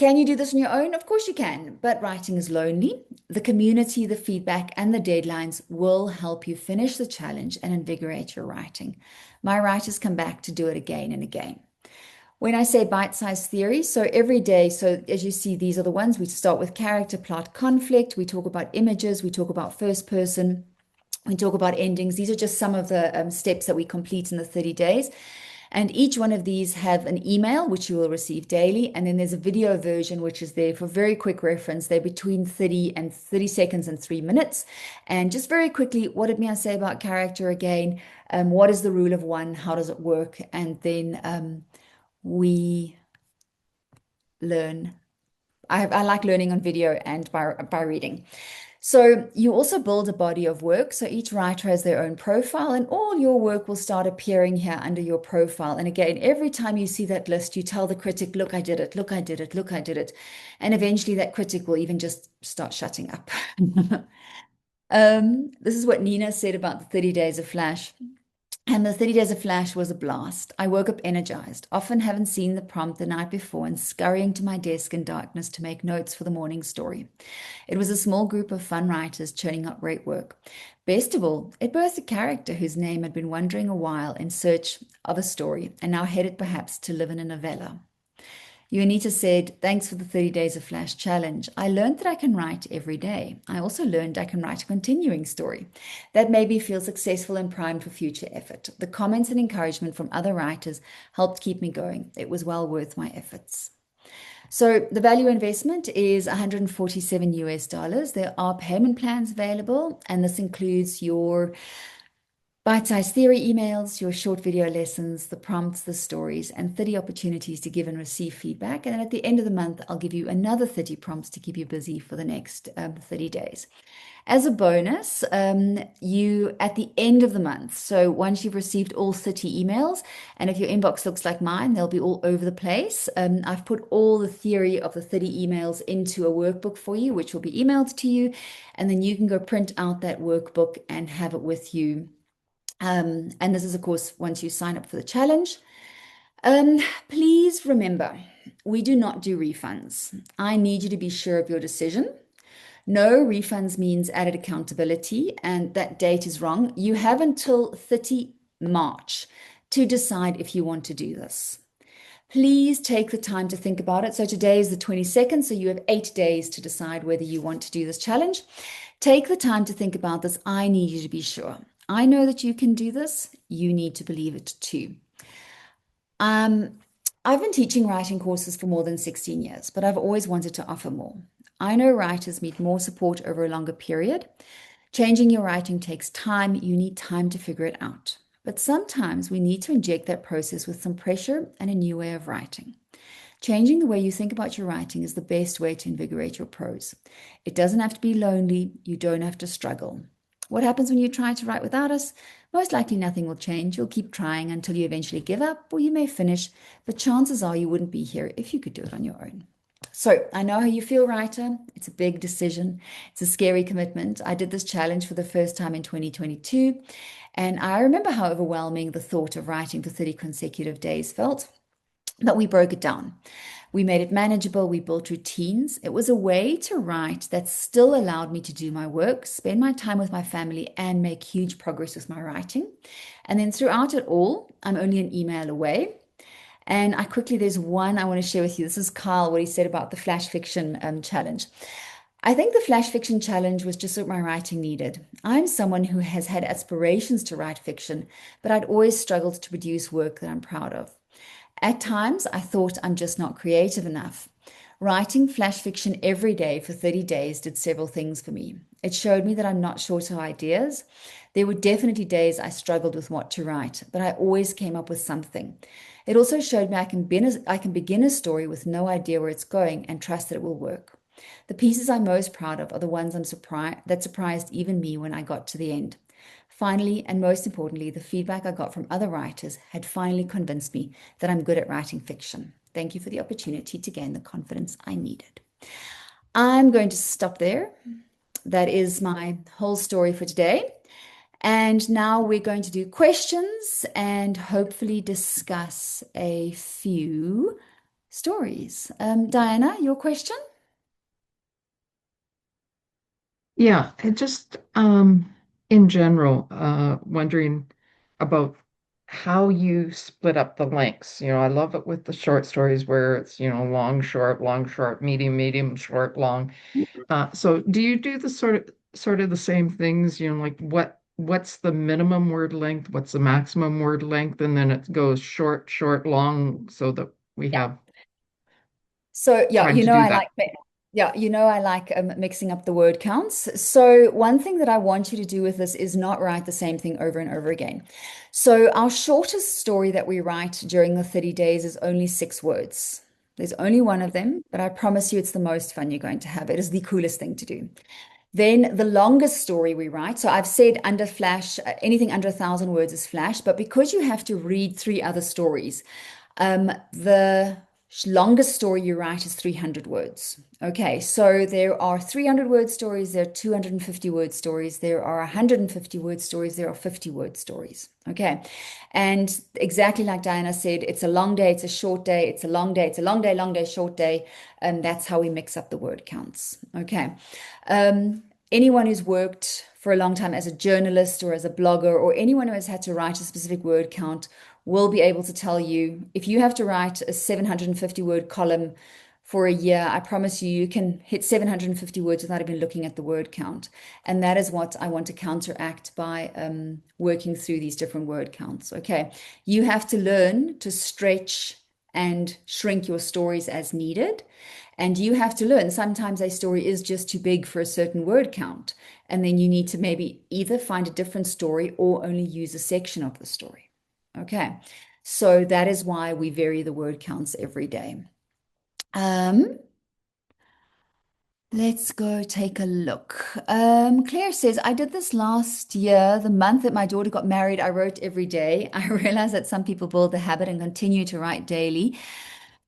Can you do this on your own? Of course you can, but writing is lonely. The community, the feedback, and the deadlines will help you finish the challenge and invigorate your writing. My writers come back to do it again and again. When I say bite-sized theory, so every day, so as you see, these are the ones we start with: character, plot, conflict. We talk about images. We talk about first person. We talk about endings. These are just some of the steps that we complete in the 30 days. And each one of these have an email, which you will receive daily. And then there's a video version, which is there for very quick reference. They're between 30 seconds and 3 minutes. And just very quickly, what did Mia say about character again? What is the rule of one? How does it work? And then we learn. I like learning on video and by reading. So you also build a body of work. So each writer has their own profile, and all your work will start appearing here under your profile. And again, every time you see that list, you tell the critic, look, I did it, look, I did it, look, I did it. And eventually that critic will even just start shutting up. This is what Nina said about the 30 Days of Flash. And the 30 Days of Flash was a blast. I woke up energized, often haven't seen the prompt the night before, and scurrying to my desk in darkness to make notes for the morning story. It was a small group of fun writers churning out great work. Best of all, it birthed a character whose name had been wandering a while in search of a story, and now headed perhaps to live in a novella. Unita said, thanks for the 30 Days of Flash challenge. I learned that I can write every day. I also learned I can write a continuing story. That made me feel successful and primed for future effort. The comments and encouragement from other writers helped keep me going. It was well worth my efforts. So the value investment is 147 US dollars. There are payment plans available, and this includes your bite-sized theory emails, your short video lessons, the prompts, the stories, and 30 opportunities to give and receive feedback. And then at the end of the month, I'll give you another 30 prompts to keep you busy for the next 30 days. As a bonus, you at the end of the month, so once you've received all 30 emails, and if your inbox looks like mine, they'll be all over the place. I've put all the theory of the 30 emails into a workbook for you, which will be emailed to you, and then you can go print out that workbook and have it with you. And this is, of course, once you sign up for the challenge. Please remember, we do not do refunds. I need you to be sure of your decision. No refunds means added accountability, and that date is wrong. You have until 30 March to decide if you want to do this. Please take the time to think about it. So today is the 22nd, so you have 8 days to decide whether you want to do this challenge. Take the time to think about this. I need you to be sure. I know that you can do this. You need to believe it too. I've been teaching writing courses for more than 16 years, but I've always wanted to offer more. I know writers need more support over a longer period. Changing your writing takes time. You need time to figure it out. But sometimes we need to inject that process with some pressure and a new way of writing. Changing the way you think about your writing is the best way to invigorate your prose. It doesn't have to be lonely. You don't have to struggle. What happens when you try to write without us? Most likely nothing will change. You'll keep trying until you eventually give up, or you may finish, but chances are you wouldn't be here if you could do it on your own. So I know how you feel, writer. It's a big decision. It's a scary commitment. I did this challenge for the first time in 2022, and I remember how overwhelming the thought of writing for 30 consecutive days felt, but we broke it down. We made it manageable. We built routines. It was a way to write that still allowed me to do my work, spend my time with my family, and make huge progress with my writing. And then throughout it all, I'm only an email away. And there's one I want to share with you. This is Carl, what he said about the flash fiction challenge. I think the flash fiction challenge was just what my writing needed. I'm someone who has had aspirations to write fiction, but I'd always struggled to produce work that I'm proud of. At times, I thought I'm just not creative enough. Writing flash fiction every day for 30 days did several things for me. It showed me that I'm not short of ideas. There were definitely days I struggled with what to write, but I always came up with something. It also showed me I can begin a story with no idea where it's going and trust that it will work. The pieces I'm most proud of are the ones that surprised even me when I got to the end. Finally, and most importantly, the feedback I got from other writers had finally convinced me that I'm good at writing fiction. Thank you for the opportunity to gain the confidence I needed. I'm going to stop there. That is my whole story for today. And now we're going to do questions and hopefully discuss a few stories. Diana, your question? Yeah, it just in general, wondering about how you split up the lengths. I love it with the short stories where it's, long, short, medium, medium, short, long. So do you do the sort of the same things, like what's the minimum word length, what's the maximum word length, and then it goes short, short, long so that we Yeah. have So yeah, time to do that. I like mixing up the word counts. So one thing that I want you to do with this is not write the same thing over and over again. So our shortest story that we write during the 30 days is only 6 words. There's only one of them, but I promise you it's the most fun you're going to have. It is the coolest thing to do. Then the longest story we write. So I've said under Flash, anything under 1,000 words is Flash, but because you have to read three other stories, the longest story you write is 300 words. Okay, so there are 300 word stories, there are 250 word stories, there are 150 word stories, there are 50 word stories. Okay, and exactly like Diana said, it's a long day, it's a short day, it's a long day, it's a long day, short day. And that's how we mix up the word counts. Okay. Anyone who's worked for a long time as a journalist or as a blogger, or anyone who has had to write a specific word count, will be able to tell you if you have to write a 750 word column for a year, I promise you, you can hit 750 words without even looking at the word count. And that is what I want to counteract by working through these different word counts. Okay. You have to learn to stretch and shrink your stories as needed. And you have to learn sometimes a story is just too big for a certain word count. And then you need to maybe either find a different story or only use a section of the story. Okay. So that is why we vary the word counts every day. Um, let's go take a look. Claire says, I did this last year, the month that my daughter got married, I wrote every day. I realized that some people build the habit and continue to write daily.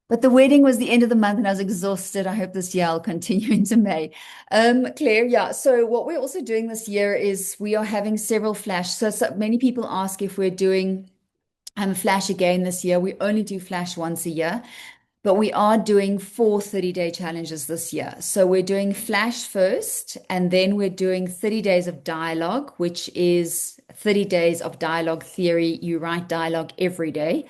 But the wedding was the end of the month and I was exhausted. I hope this year I'll continue into May. Claire, yeah. So what we're also doing this year is we are having several flash. So many people ask if we're doing flash again this year. We only do flash once a year, but we are doing 4 30-day challenges this year. So we're doing flash first, and then we're doing 30 days of dialogue, which is 30 days of dialogue theory. You write dialogue every day.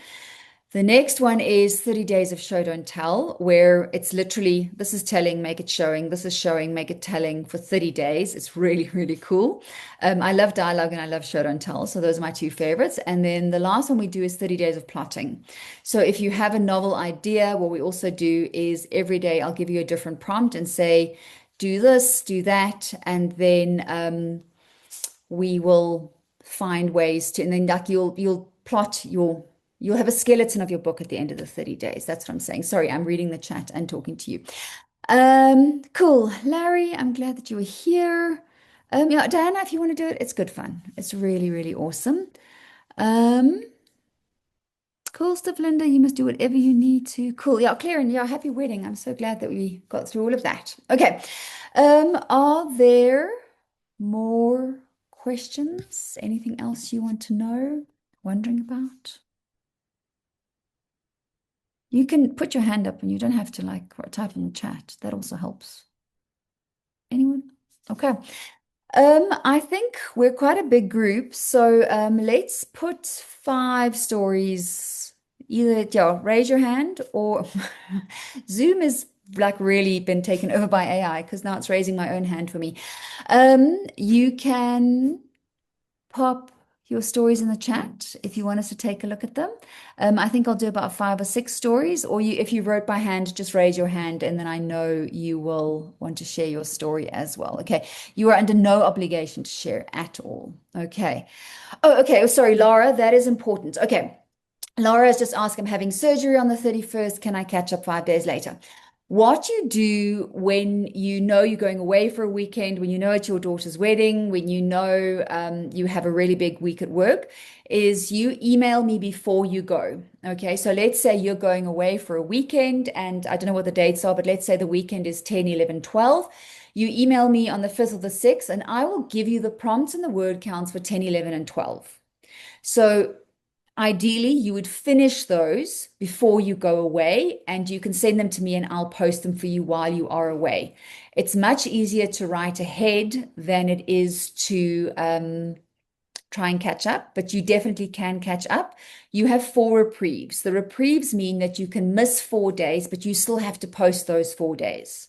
The next one is 30 days of show don't tell, where it's literally this is telling, make it showing, this is showing, make it telling for 30 days. It's really, really cool. I love dialogue and I love show don't tell. So those are my two favorites. And then the last one we do is 30 days of plotting. So if you have a novel idea, what we also do is every day I'll give you a different prompt and say, do this, do that. And then we will find ways to, and then like you'll plot your you'll have a skeleton of your book at the end of the 30 days. That's what I'm saying. Sorry, I'm reading the chat and talking to you. Cool. Larry, I'm glad that you were here. Yeah, Diana, if you want to do it, it's good fun. It's really, really awesome. Um, cool stuff, Linda. You must do whatever you need to. Cool. Yeah, Claren, yeah, happy wedding. I'm so glad that we got through all of that. Okay. Are there more questions? Anything else you want to know? Wondering about? You can put your hand up and you don't have to like type in the chat. That also helps. Anyone? Okay. I think we're quite a big group, so let's put 5 stories. Either, yeah, raise your hand or Zoom is like really been taken over by AI because now it's raising my own hand for me. You can pop your stories in the chat if you want us to take a look at them. I think I'll do about 5 or 6 stories, or if you wrote by hand, just raise your hand and then I know you will want to share your story as well. Okay. You are under no obligation to share at all. Okay. Oh, okay. Oh, sorry, Laura, that is important. Okay. Laura has just asked, I'm having surgery on the 31st. Can I catch up 5 days later? What you do when you know you're going away for a weekend, when you know it's your daughter's wedding, when you know you have a really big week at work, is you email me before you go. Okay, so let's say you're going away for a weekend, and I don't know what the dates are, but let's say the weekend is 10, 11, 12. You email me on the 5th or the 6th, and I will give you the prompts and the word counts for 10, 11, and 12. So Ideally, you would finish those before you go away, and you can send them to me and I'll post them for you while you are away. It's much easier to write ahead than it is to try and catch up, but you definitely can catch up. You have 4 reprieves. The reprieves mean that you can miss 4 days, but you still have to post those 4 days.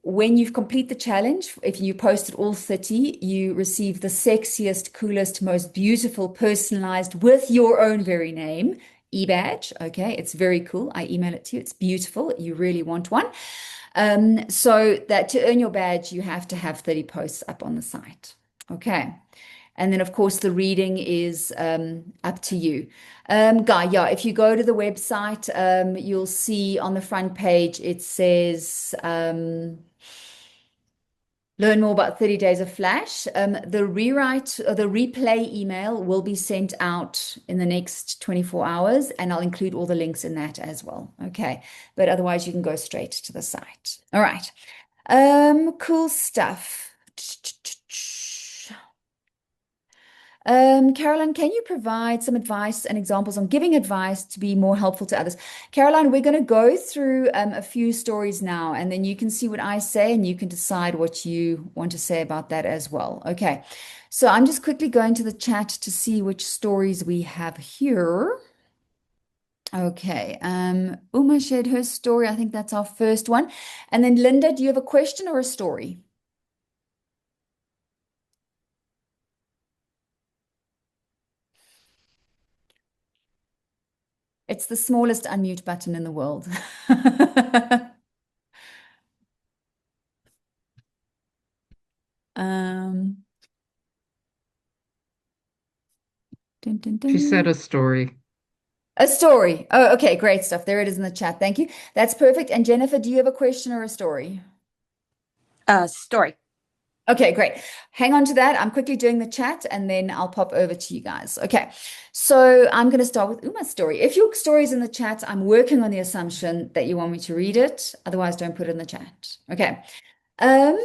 When you complete the challenge, if you posted all 30, you receive the sexiest, coolest, most beautiful, personalized with your own very name e-badge. Okay, it's very cool. I email it to you. It's beautiful. You really want one. So that to earn your badge, you have to have 30 posts up on the site. Okay. And then, of course, the reading is up to you. Guy, yeah, if you go to the website, you'll see on the front page it says learn more about 30 Days of Flash. The rewrite or the replay email will be sent out in the next 24 hours, and I'll include all the links in that as well. Okay. But otherwise, you can go straight to the site. All right. Cool stuff. Caroline, can you provide some advice and examples on giving advice to be more helpful to others? Caroline, we're going to go through a few stories now, and then you can see what I say and you can decide what you want to say about that as well. Okay, so I'm just quickly going to the chat to see which stories we have here. Okay, Uma shared her story. I think that's our first one. And then Linda, do you have a question or a story? It's the smallest unmute button in the world. Um, dun, dun, She said dun. a story. A story. Oh, okay, great stuff. There it is in the chat. Thank you. That's perfect. And Jennifer, do you have a question or a story? Story. Okay, great. Hang on to that. I'm quickly doing the chat and then I'll pop over to you guys. Okay, so I'm going to start with Uma's story. If your story is in the chat, I'm working on the assumption that you want me to read it. Otherwise, don't put it in the chat. Okay. Um,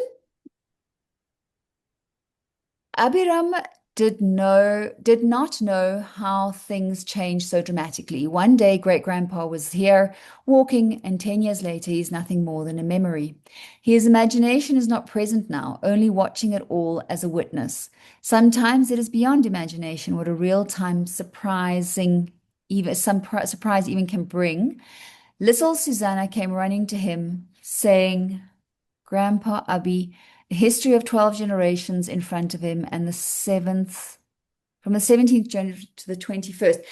Abiram did not know how things changed so dramatically. One day, great grandpa was here walking, and 10 years later, he's nothing more than a memory. His imagination is not present now, only watching it all as a witness. Sometimes it is beyond imagination what a real-time surprising, even some surprise even can bring. Little Susanna came running to him, saying, Grandpa Abi, a history of 12 generations in front of him, and the seventh, from the 17th generation to the 21st.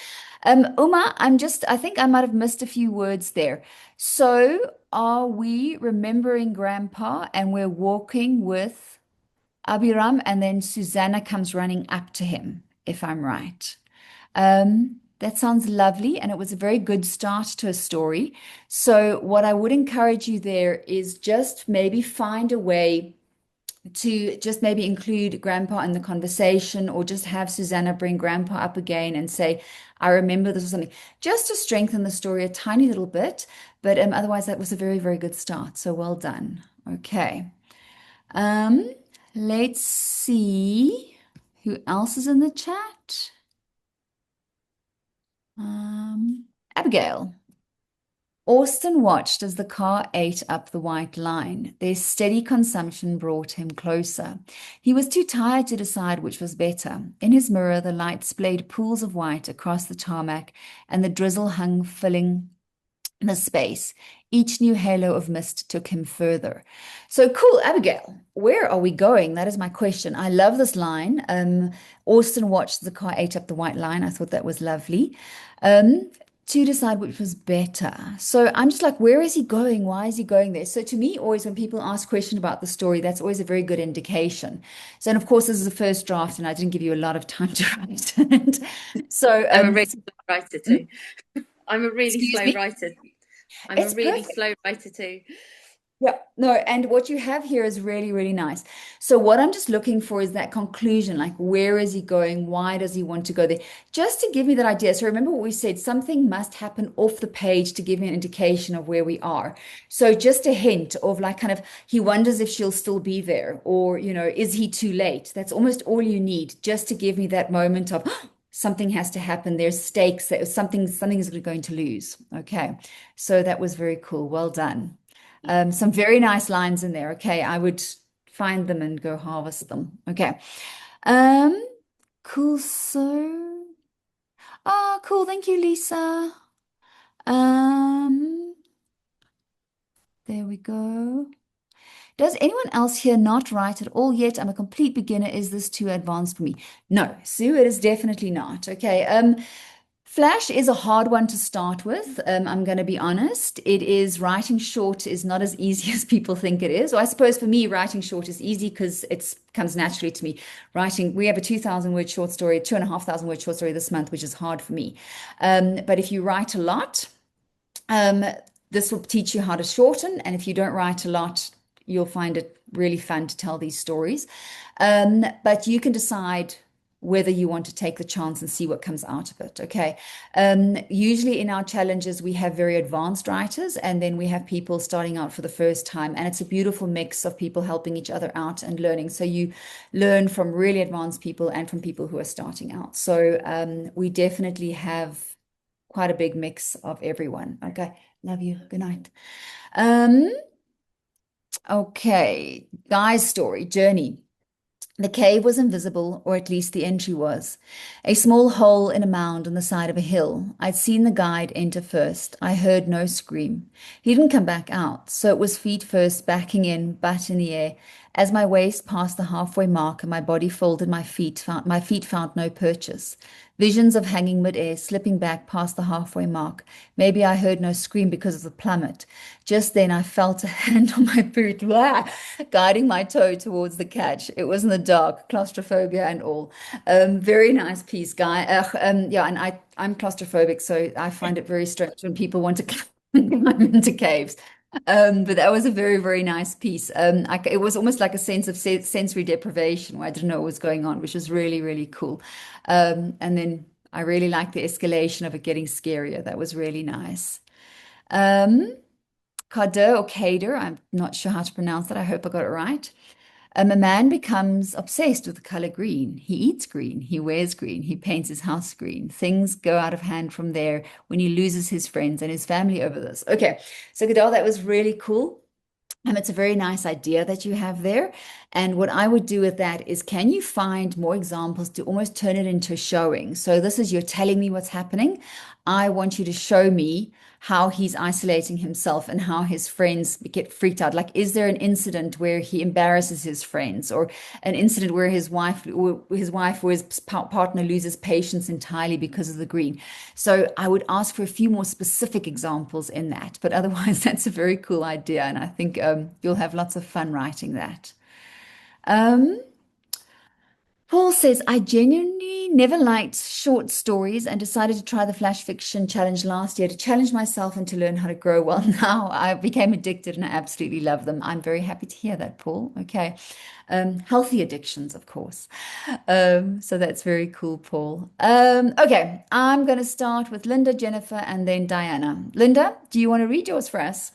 Uma, I think I might have missed a few words there. So, are we remembering Grandpa and we're walking with Abiram, and then Susanna comes running up to him, if I'm right? That sounds lovely, and it was a very good start to a story. So, what I would encourage you there is just maybe find a way to just maybe include Grandpa in the conversation, or just have Susanna bring Grandpa up again and say, I remember this or something, just to strengthen the story a tiny little bit. But otherwise, that was a very, very good start. So well done. Okay. Um, let's see who else is in the chat. Abigail. Austin watched as the car ate up the white line. Their steady consumption brought him closer. He was too tired to decide which was better. In his mirror, the light splayed pools of white across the tarmac, and the drizzle hung, filling the space. Each new halo of mist took him further. So cool, Abigail. Where are we going? That is my question. I love this line. Austin watched the car ate up the white line. I thought that was lovely. To decide which was better. So I'm just like, where is he going? Why is he going there? So to me, always when people ask questions about the story, that's always a very good indication. So, and of course, this is the first draft, and I didn't give you a lot of time to write it. So I'm a really slow writer too. I'm a really Excuse slow me? writer. I'm It's a really perfect. slow writer too. Yeah, no, and what you have here is really, really nice. So what I'm just looking for is that conclusion, like where is he going? Why does he want to go there? Just to give me that idea. So remember what we said, something must happen off the page to give me an indication of where we are. So just a hint of like kind of, he wonders if she'll still be there, or, is he too late? That's almost all you need just to give me that moment of, something has to happen. There's stakes that something is going to lose. Okay. So that was very cool. Well done. Some very nice lines in there. Okay. I would find them and go harvest them. Okay. Um, cool. So, cool. Thank you, Lisa. Um, there we go. Does anyone else here not write at all yet? I'm a complete beginner. Is this too advanced for me? No, Sue, it is definitely not. Okay. Flash is a hard one to start with. I'm going to be honest. It is writing short is not as easy as people think it is. Or I suppose for me, writing short is easy because it comes naturally to me. We have a 2,000 word short story, 2,500 word short story this month, which is hard for me. But if you write a lot, um, this will teach you how to shorten. And if you don't write a lot, you'll find it really fun to tell these stories. But you can decide whether you want to take the chance and see what comes out of it. Okay. Usually in our challenges, we have very advanced writers, and then we have people starting out for the first time. And it's a beautiful mix of people helping each other out and learning. So you learn from really advanced people and from people who are starting out. So we definitely have quite a big mix of everyone. Okay. Love you. Good night. Okay. Guy's story, journey. The cave was invisible, or at least the entry was. A small hole in a mound on the side of a hill. I'd seen the guide enter first. I heard no scream. He didn't come back out, so it was feet first, backing in, butt in the air. As my waist passed the halfway mark and my body folded, my feet found no purchase. Visions of hanging midair, slipping back past the halfway mark. Maybe I heard no scream because of the plummet. Just then I felt a hand on my boot, guiding my toe towards the catch. It was in the dark, claustrophobia and all. Very nice piece, Guy. Yeah, and I'm claustrophobic, so I find it very strange when people want to climb into caves. But that was a very, very nice piece. It was almost like a sense of sensory deprivation where I didn't know what was going on, which was really, really cool. And then I really liked the escalation of it getting scarier. That was really nice. Kader or Kader, I'm not sure how to pronounce that. I hope I got it right. A man becomes obsessed with the color green. He eats green, he wears green, he paints his house green. Things go out of hand from there when he loses his friends and his family over this. Okay, so Godel, that was really cool. It's a very nice idea that you have there. And what I would do with that is, can you find more examples to almost turn it into a showing? So this is you're telling me what's happening. I want you to show me how he's isolating himself and how his friends get freaked out. Like, is there an incident where he embarrasses his friends, or an incident where his wife or his partner loses patience entirely because of the green? So I would ask for a few more specific examples in that, but otherwise that's a very cool idea. And I think you'll have lots of fun writing that. Paul says, I genuinely never liked short stories and decided to try the Flash Fiction Challenge last year to challenge myself and to learn how to grow. Well, now I became addicted and I absolutely love them. I'm very happy to hear that, Paul. Okay. Healthy addictions, of course. So that's very cool, Paul. Okay, I'm going to start with Linda, Jennifer, and then Diana. Linda, do you want to read yours for us?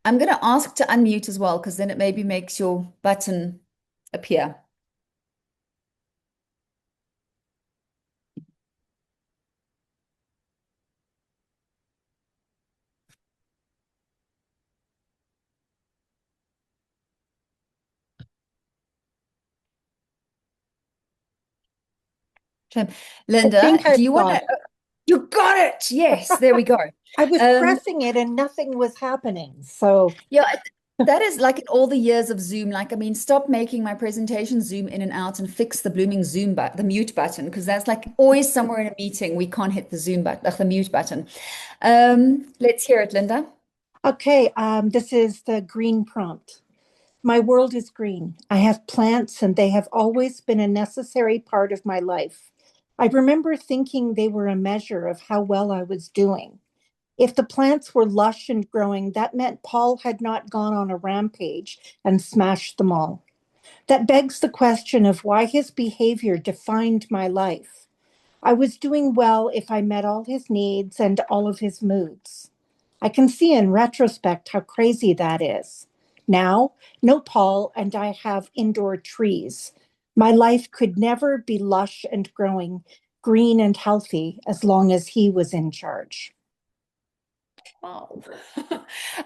I'm going to ask to unmute as well, because then it maybe makes your button appear. Linda, do you want to? You got it. Yes, there we go. I was pressing it and nothing was happening. So yeah, that is like in all the years of Zoom. Like, I mean, stop making my presentation zoom in and out and fix the blooming Zoom button, the mute button, because that's like always somewhere in a meeting we can't hit the Zoom button, like the mute button. Let's hear it, Linda. Okay, this is the green prompt. My world is green. I have plants and they have always been a necessary part of my life. I remember thinking they were a measure of how well I was doing. If the plants were lush and growing, that meant Paul had not gone on a rampage and smashed them all. That begs the question of why his behavior defined my life. I was doing well if I met all his needs and all of his moods. I can see in retrospect how crazy that is. Now, no Paul and I have indoor trees. My life could never be lush and growing, green and healthy as long as he was in charge. Wow.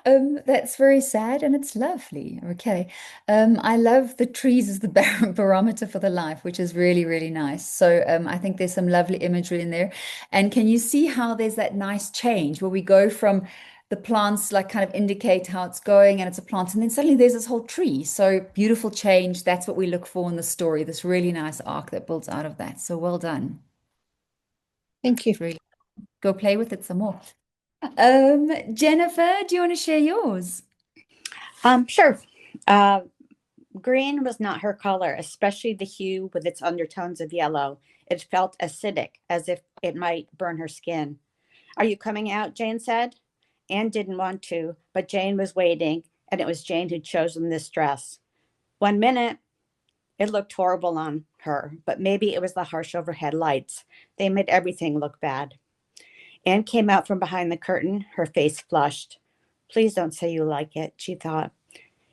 That's very sad and it's lovely. Okay. I love the trees as the barometer for the life, which is really, really nice. So I think there's some lovely imagery in there. And can you see how there's that nice change where we go from the plants like kind of indicate how it's going and it's a plant, and then suddenly there's this whole tree. So beautiful change. That's what we look for in the story, this really nice arc that builds out of that. So well done. Thank you. It's really go play with it some more. Jennifer, do you want to share yours? Sure. Green was not her color, especially the hue with its undertones of yellow. It felt acidic, as if it might burn her skin. Are you coming out? Jane said. Anne didn't want to, but Jane was waiting, and it was Jane who'd chosen this dress. 1 minute. It looked horrible on her, but maybe it was the harsh overhead lights. They made everything look bad. Anne came out from behind the curtain, her face flushed. Please don't say you like it, she thought.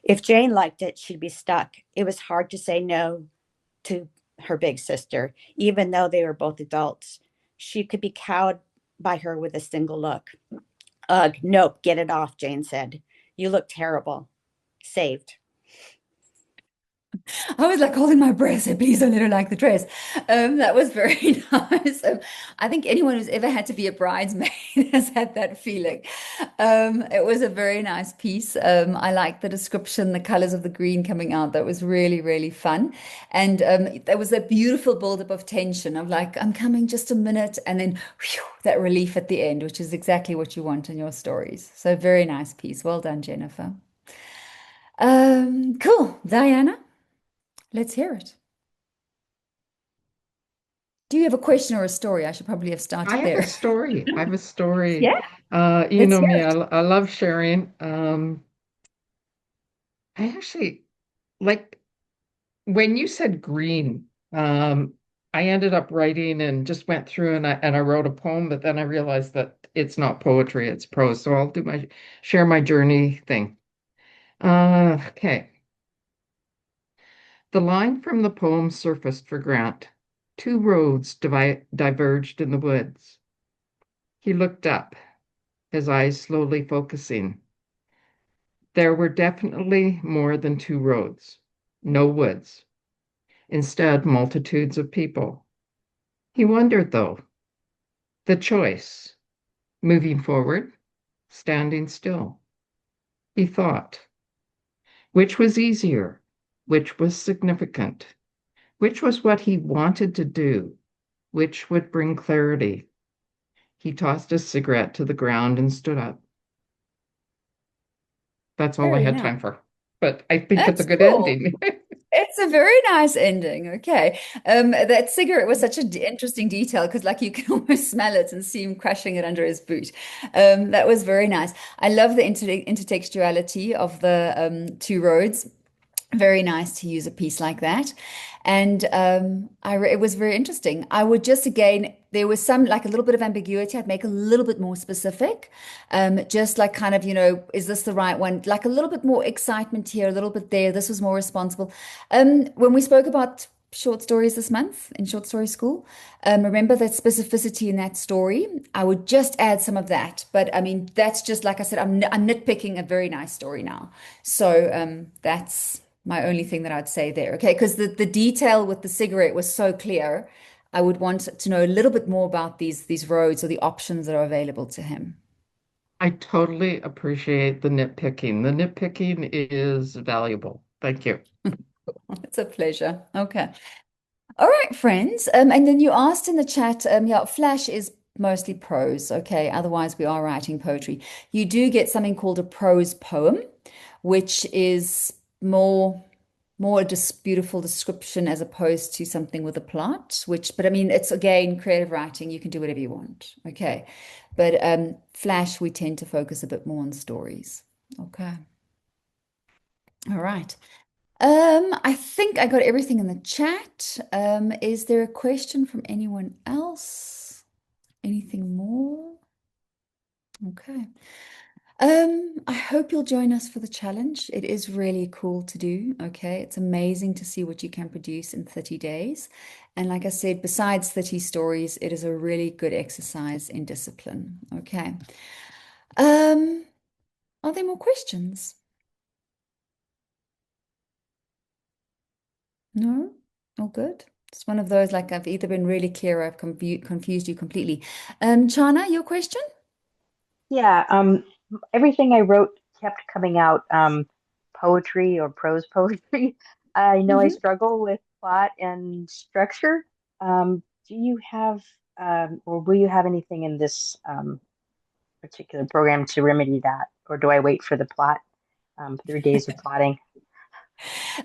If Jane liked it, she'd be stuck. It was hard to say no to her big sister, even though they were both adults. She could be cowed by her with a single look. Ugh, nope, get it off, Jane said. You look terrible. Saved. I was like holding my breath, so please don't let her like the dress. That was very nice. I think anyone who's ever had to be a bridesmaid has had that feeling. It was a very nice piece. I like the description, the colors of the green coming out. That was really, really fun. And there was a beautiful buildup of tension of like, I'm coming just a minute, and then whew, that relief at the end, which is exactly what you want in your stories. So very nice piece. Well done, Jennifer. Cool. Diana? Let's hear it. Do you have a question or a story? I should probably have I started have a there. story. I have a story. Yeah, You let's know hear me, it. I love sharing. I actually like when you said green, I ended up writing and just went through and I wrote a poem, but then I realized that it's not poetry, it's prose. So I'll do my share my journey thing. Okay. The line from the poem surfaced for Grant. Two roads diverged in the woods. He looked up, his eyes slowly focusing. There were definitely more than two roads, no woods, instead, multitudes of people. He wondered, though, the choice moving forward, standing still. He thought, which was easier, which was significant, which was what he wanted to do, which would bring clarity. He tossed his cigarette to the ground and stood up. That's all I Very had nice. time for. But I think it's a That's good cool. ending. It's a very nice ending. Okay. That cigarette was such an interesting detail because, like, you can almost smell it and see him crushing it under his boot. That was very nice. I love the intertextuality of the two roads. Very nice to use a piece like that. And it was very interesting. I would just again, there was some like a little bit of ambiguity. I'd make a little bit more specific. Just like kind of, is this the right one? Like a little bit more excitement here, a little bit there. This was more responsible. When we spoke about short stories this month in short story school, remember that specificity in that story. I would just add some of that. But I mean, that's just like I said, I'm nitpicking a very nice story now. So that's my only thing that I'd say there. Okay, because the detail with the cigarette was so clear. I would want to know a little bit more about these roads or the options that are available to him. I totally appreciate the nitpicking. The nitpicking is valuable. Thank you. It's a pleasure. Okay. All right, friends. And then you asked in the chat, yeah, Flash is mostly prose. Okay. Otherwise, we are writing poetry. You do get something called a prose poem, which is more just beautiful description as opposed to something with a plot, but I mean, it's again, creative writing. You can do whatever you want. Okay. But Flash, we tend to focus a bit more on stories. Okay. All right. I think I got everything in the chat. Is there a question from anyone else? Anything more? Okay. I hope you'll join us for the challenge. It is really cool to do. Okay. It's amazing to see what you can produce in 30 days. And like I said, besides 30 stories, it is a really good exercise in discipline. Okay. Um, are there more questions? No? All good? It's one of those like I've either been really clear or I've confused you completely. Chana, your question? Yeah, everything I wrote kept coming out poetry or prose poetry. I know I Mhm. struggle with plot and structure. Do you have or will you have anything in this particular program to remedy that, or do I wait for the plot, 3 days of plotting?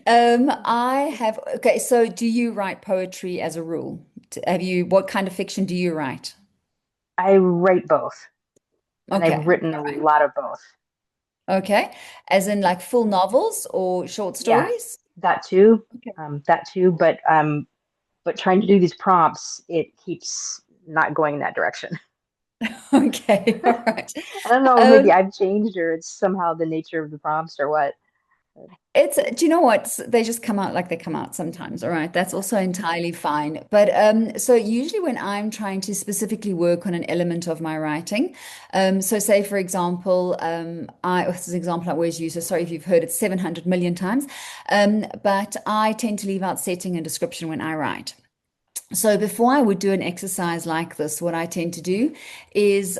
I have, okay, so do you write poetry as a rule? What kind of fiction do you write? I write both, and I've Okay, written all a right. lot of both. Okay, as in like full novels or short Yeah, stories? that too, Okay. that too. But trying to do these prompts, it keeps not going in that direction. Okay, all right. I don't know, maybe Um, I've changed or it's somehow the nature of the prompts or what. do you know what? They just come out like they come out sometimes, all right? That's also entirely fine. But so usually when I'm trying to specifically work on an element of my writing, so say for example, this is an example I always use, so sorry if you've heard it 700 million times, but I tend to leave out setting and description when I write. So before I would do an exercise like this, what I tend to do is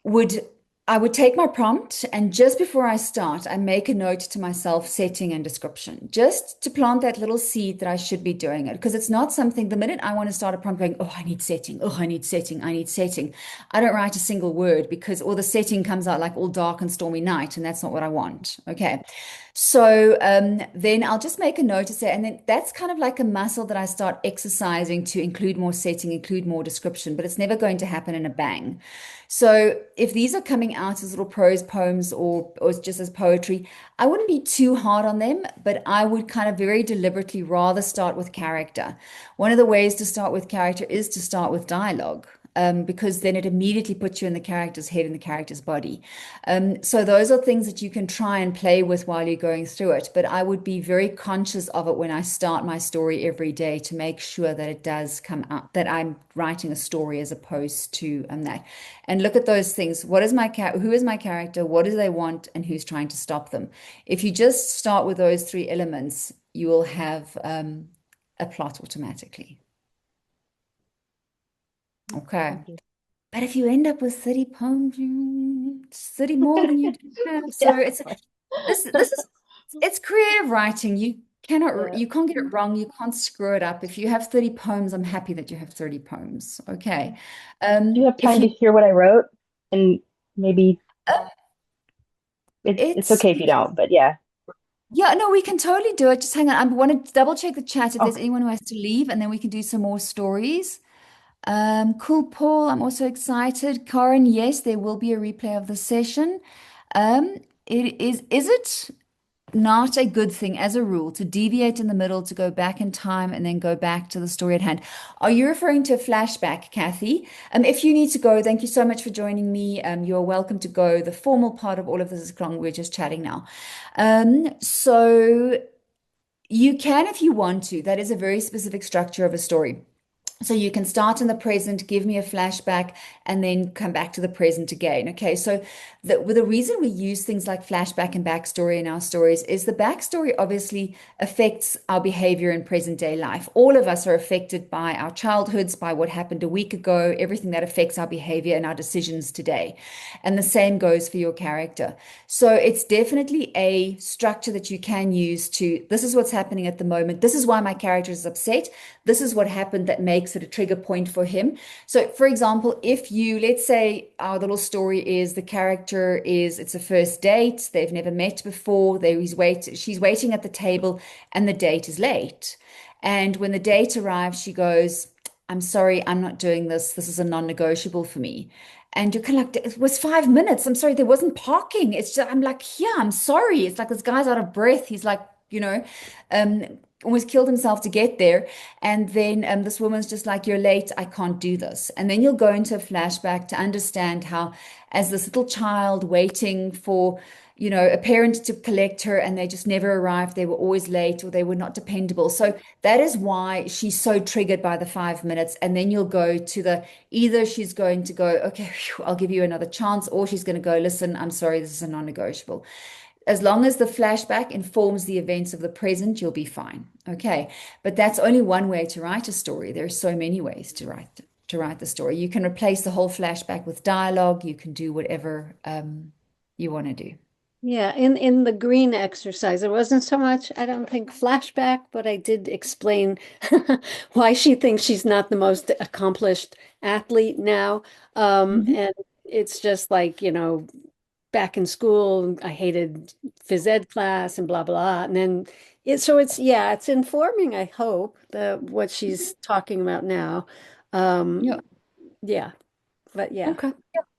would I would take my prompt and just before I start, I make a note to myself, setting and description, just to plant that little seed that I should be doing it. Because it's not something, the minute I want to start a prompt going, oh, I need setting, oh, I need setting, I need setting. I don't write a single word because all the setting comes out like all dark and stormy night, and that's not what I want. Okay. So then I'll just make a note to say, and then that's kind of like a muscle that I start exercising to include more setting, include more description, but it's never going to happen in a bang. So if these are coming out as little prose poems or just as poetry, I wouldn't be too hard on them, but I would kind of very deliberately rather start with character. One of the ways to start with character is to start with dialogue. Because then it immediately puts you in the character's head and the character's body. So those are things that you can try and play with while you're going through it. But I would be very conscious of it when I start my story every day to make sure that it does come out, that I'm writing a story as opposed to that. And look at those things. Who is my character? What do they want? And who's trying to stop them? If you just start with those three elements, you will have a plot automatically. Okay. Thank you. But if you end up with 30 poems, it's 30 more than you have. So Yeah. it's creative writing. Yeah. You can't get it wrong. You can't screw it up. If you have 30 poems, I'm happy that you have 30 poems. Okay. Do you have If time to you hear what I wrote? And maybe uh, it's it's okay if you don't, but yeah. yeah, no, we can totally do it. Just hang on. I want to double check the chat if there's Okay. anyone who has to leave, and then we can do some more stories. Cool, Paul. I'm also excited. Karen, yes, there will be a replay of the session. Um, is it not a good thing as a rule to deviate in the middle, to go back in time and then go back to the story at hand? Are you referring to a flashback, Kathy? If you need to go, thank you so much for joining me. You're welcome to go. The formal part of all of this is long. We're just chatting now. So you can if you want to. That is a very specific structure of a story. So you can start in the present, give me a flashback, and then come back to the present again. Okay, so the reason we use things like flashback and backstory in our stories is the backstory obviously affects our behavior in present day life. All of us are affected by our childhoods, by what happened a week ago, everything that affects our behavior and our decisions today. And the same goes for your character. So it's definitely a structure that you can use to, this is what's happening at the moment. This is why my character is upset. This is what happened that makes it a trigger point for him. So, for example, if you, let's say our little story is the character is, it's a first date, they've never met before, she's waiting at the table and the date is late. And when the date arrives, she goes, I'm sorry, I'm not doing this. This is a non-negotiable for me. And you're kind of like, it was 5 minutes. I'm sorry, there wasn't parking. It's just, I'm like, yeah, I'm sorry. It's like this guy's out of breath. He's like, you know, um, almost killed himself to get there. And then this woman's just like, you're late, I can't do this. And then you'll go into a flashback to understand how, as this little child waiting for, a parent to collect her, and they just never arrived. They were always late, or they were not dependable. So that is why she's so triggered by the 5 minutes. And then you'll go to either she's going to go, okay, phew, I'll give you another chance, or she's going to go, listen, I'm sorry, this is a non-negotiable. As long as the flashback informs the events of the present, you'll be fine. Okay. But that's only one way to write a story. There are so many ways to write the story. You can replace the whole flashback with dialogue. You can do whatever you want to do. Yeah, in the green exercise, it wasn't so much, I don't think, flashback, but I did explain why she thinks she's not the most accomplished athlete now. And it's just like, back in school, I hated phys ed class and blah, blah. And then it's informing, I hope, what she's talking about now. Yeah. Yeah, but yeah. Okay.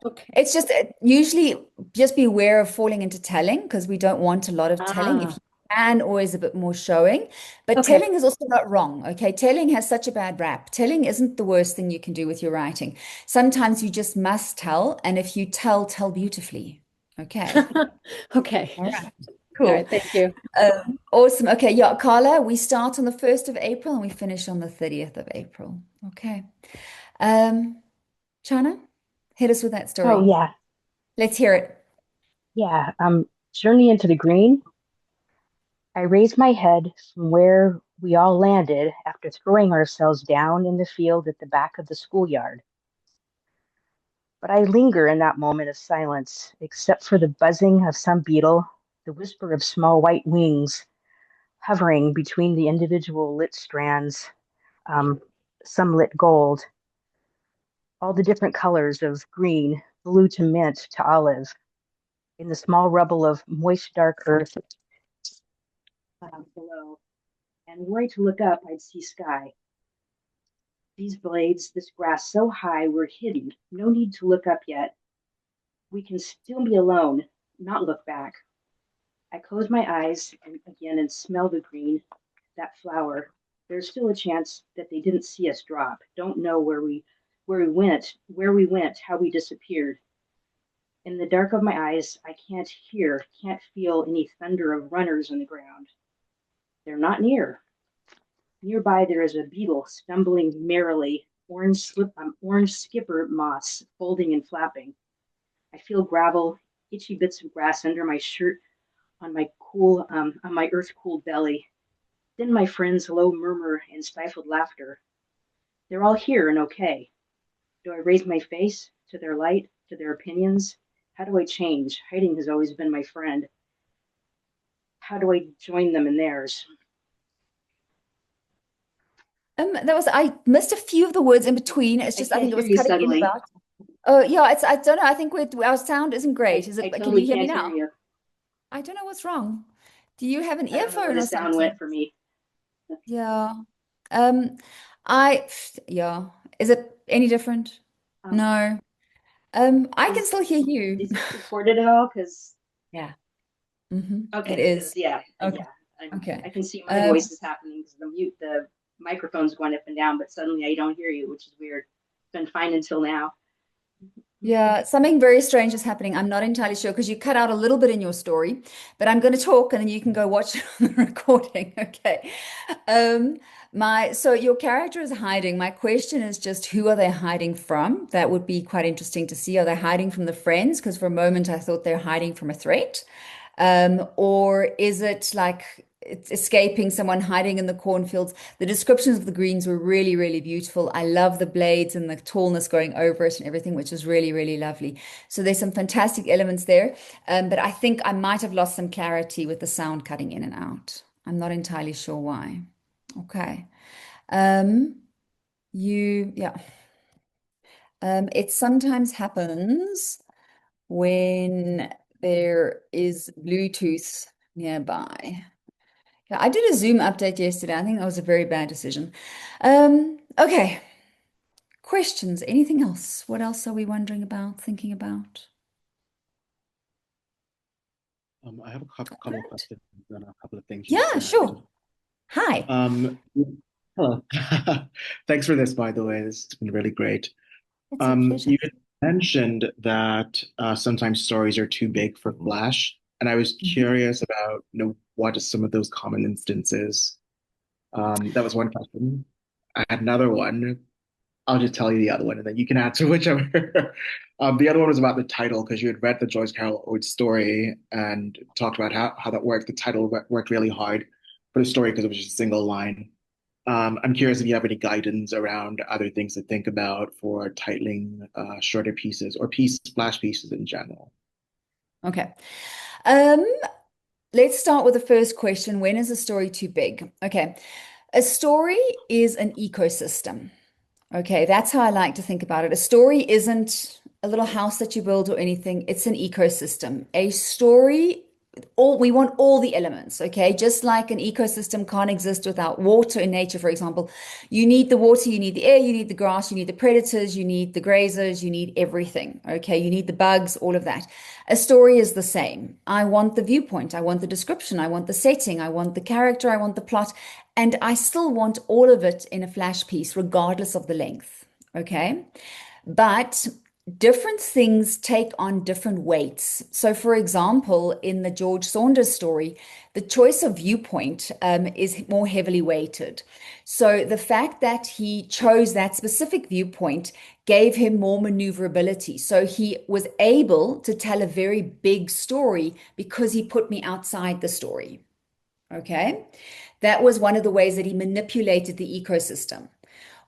Okay. It's just usually just be aware of falling into telling, because we don't want a lot of telling. If you can, always a bit more showing. But Okay. telling is also not wrong. Okay. Telling has such a bad rap. Telling isn't the worst thing you can do with your writing. Sometimes you just must tell. And if you tell beautifully. Okay. Okay. All right. All Cool. right, thank you. Awesome. Okay. Yeah, Carla, we start on the 1st of April and we finish on the 30th of April. Okay. Chana, hit us with that Oh, story. yeah. Let's hear it. Yeah. Journey into the Green. I raised my head from where we all landed after throwing ourselves down in the field at the back of the schoolyard. But I linger in that moment of silence, except for the buzzing of some beetle, the whisper of small white wings hovering between the individual lit strands, some lit gold, all the different colors of green, blue to mint to olive, in the small rubble of moist, dark earth below. And were I to look up, I'd see sky. These blades, this grass so high, we're hidden. No need to look up yet. We can still be alone, not look back. I close my eyes and smell the green, that flower. There's still a chance that they didn't see us drop. Don't know where we went, how we disappeared. In the dark of my eyes, I can't hear, can't feel any thunder of runners on the ground. They're not near. Nearby, there is a beetle stumbling merrily, orange skipper moss folding and flapping. I feel gravel, itchy bits of grass under my shirt, on my earth-cooled belly. Then my friends' low murmur and stifled laughter. They're all here and okay. Do I raise my face to their light, to their opinions? How do I change? Hiding has always been my friend. How do I join them in theirs? I missed a few of the words in between. It's just I think it was cutting in about. Oh yeah, I don't know. I think our sound isn't great. Is it? Can you hear me now? I don't know what's wrong. Do you have an earphone or something? Sound went for me. Yeah. Yeah. Is it any different? No. I can still hear you. Is it recorded at all? Because yeah. Okay. It is. Yeah. Okay. Yeah. Okay. I can see my voice is happening because the microphone's going up and down, but suddenly I don't hear you, which is weird. It's been fine until now. Yeah, something very strange is happening. I'm not entirely sure because you cut out a little bit in your story, but I'm going to talk and then you can go watch it on the recording. Okay. So your character is hiding. My question is just who are they hiding from? That would be quite interesting to see. Are they hiding from the friends? Because for a moment I thought they're hiding from a threat. Or is it like it's escaping someone hiding in the cornfields? The descriptions of the greens were really, really beautiful. I love the blades and the tallness going over it and everything, which is really, really lovely. So there's some fantastic elements there. But I think I might have lost some clarity with the sound cutting in and out. I'm not entirely sure why. Okay. It sometimes happens when there is Bluetooth nearby. Yeah, I did a Zoom update yesterday. I think that was a very bad decision. Okay. Questions? Anything else? What else are we wondering about, thinking about? I have a couple of questions and a couple of things. Yeah, sure. Hi. Um, Hello. Thanks for this, by the way. This has been really great. It's a pleasure. You had mentioned that sometimes stories are too big for Flash, and I was Mhm. curious about, what are some of those common instances? That was one question. I had another one. I'll just tell you the other one, and then you can answer whichever. The other one was about the title because you had read the Joyce Carol Oates story and talked about how that worked. The title worked really hard for the story because it was just a single line. I'm curious if you have any guidance around other things to think about for titling shorter pieces or flash pieces in general. Okay. Um, let's start with the first question. When is a story too big? Okay. A story is an ecosystem. Okay, that's how I like to think about it. A story isn't a little house that you build or anything. It's an ecosystem. A story, all we want all the elements, okay? Just like an ecosystem can't exist without water in nature, for example. You need the water, you need the air, you need the grass, you need the predators, you need the grazers, you need everything, okay? You need the bugs, all of that. A story is the same. I want the viewpoint, I want the description, I want the setting, I want the character, I want the plot, and I still want all of it in a flash piece, regardless of the length. Okay. But different things take on different weights. So, for example, in the George Saunders story, the choice of viewpoint is more heavily weighted. So, the fact that he chose that specific viewpoint gave him more maneuverability. So, he was able to tell a very big story because he put me outside the story. Okay. That was one of the ways that he manipulated the ecosystem.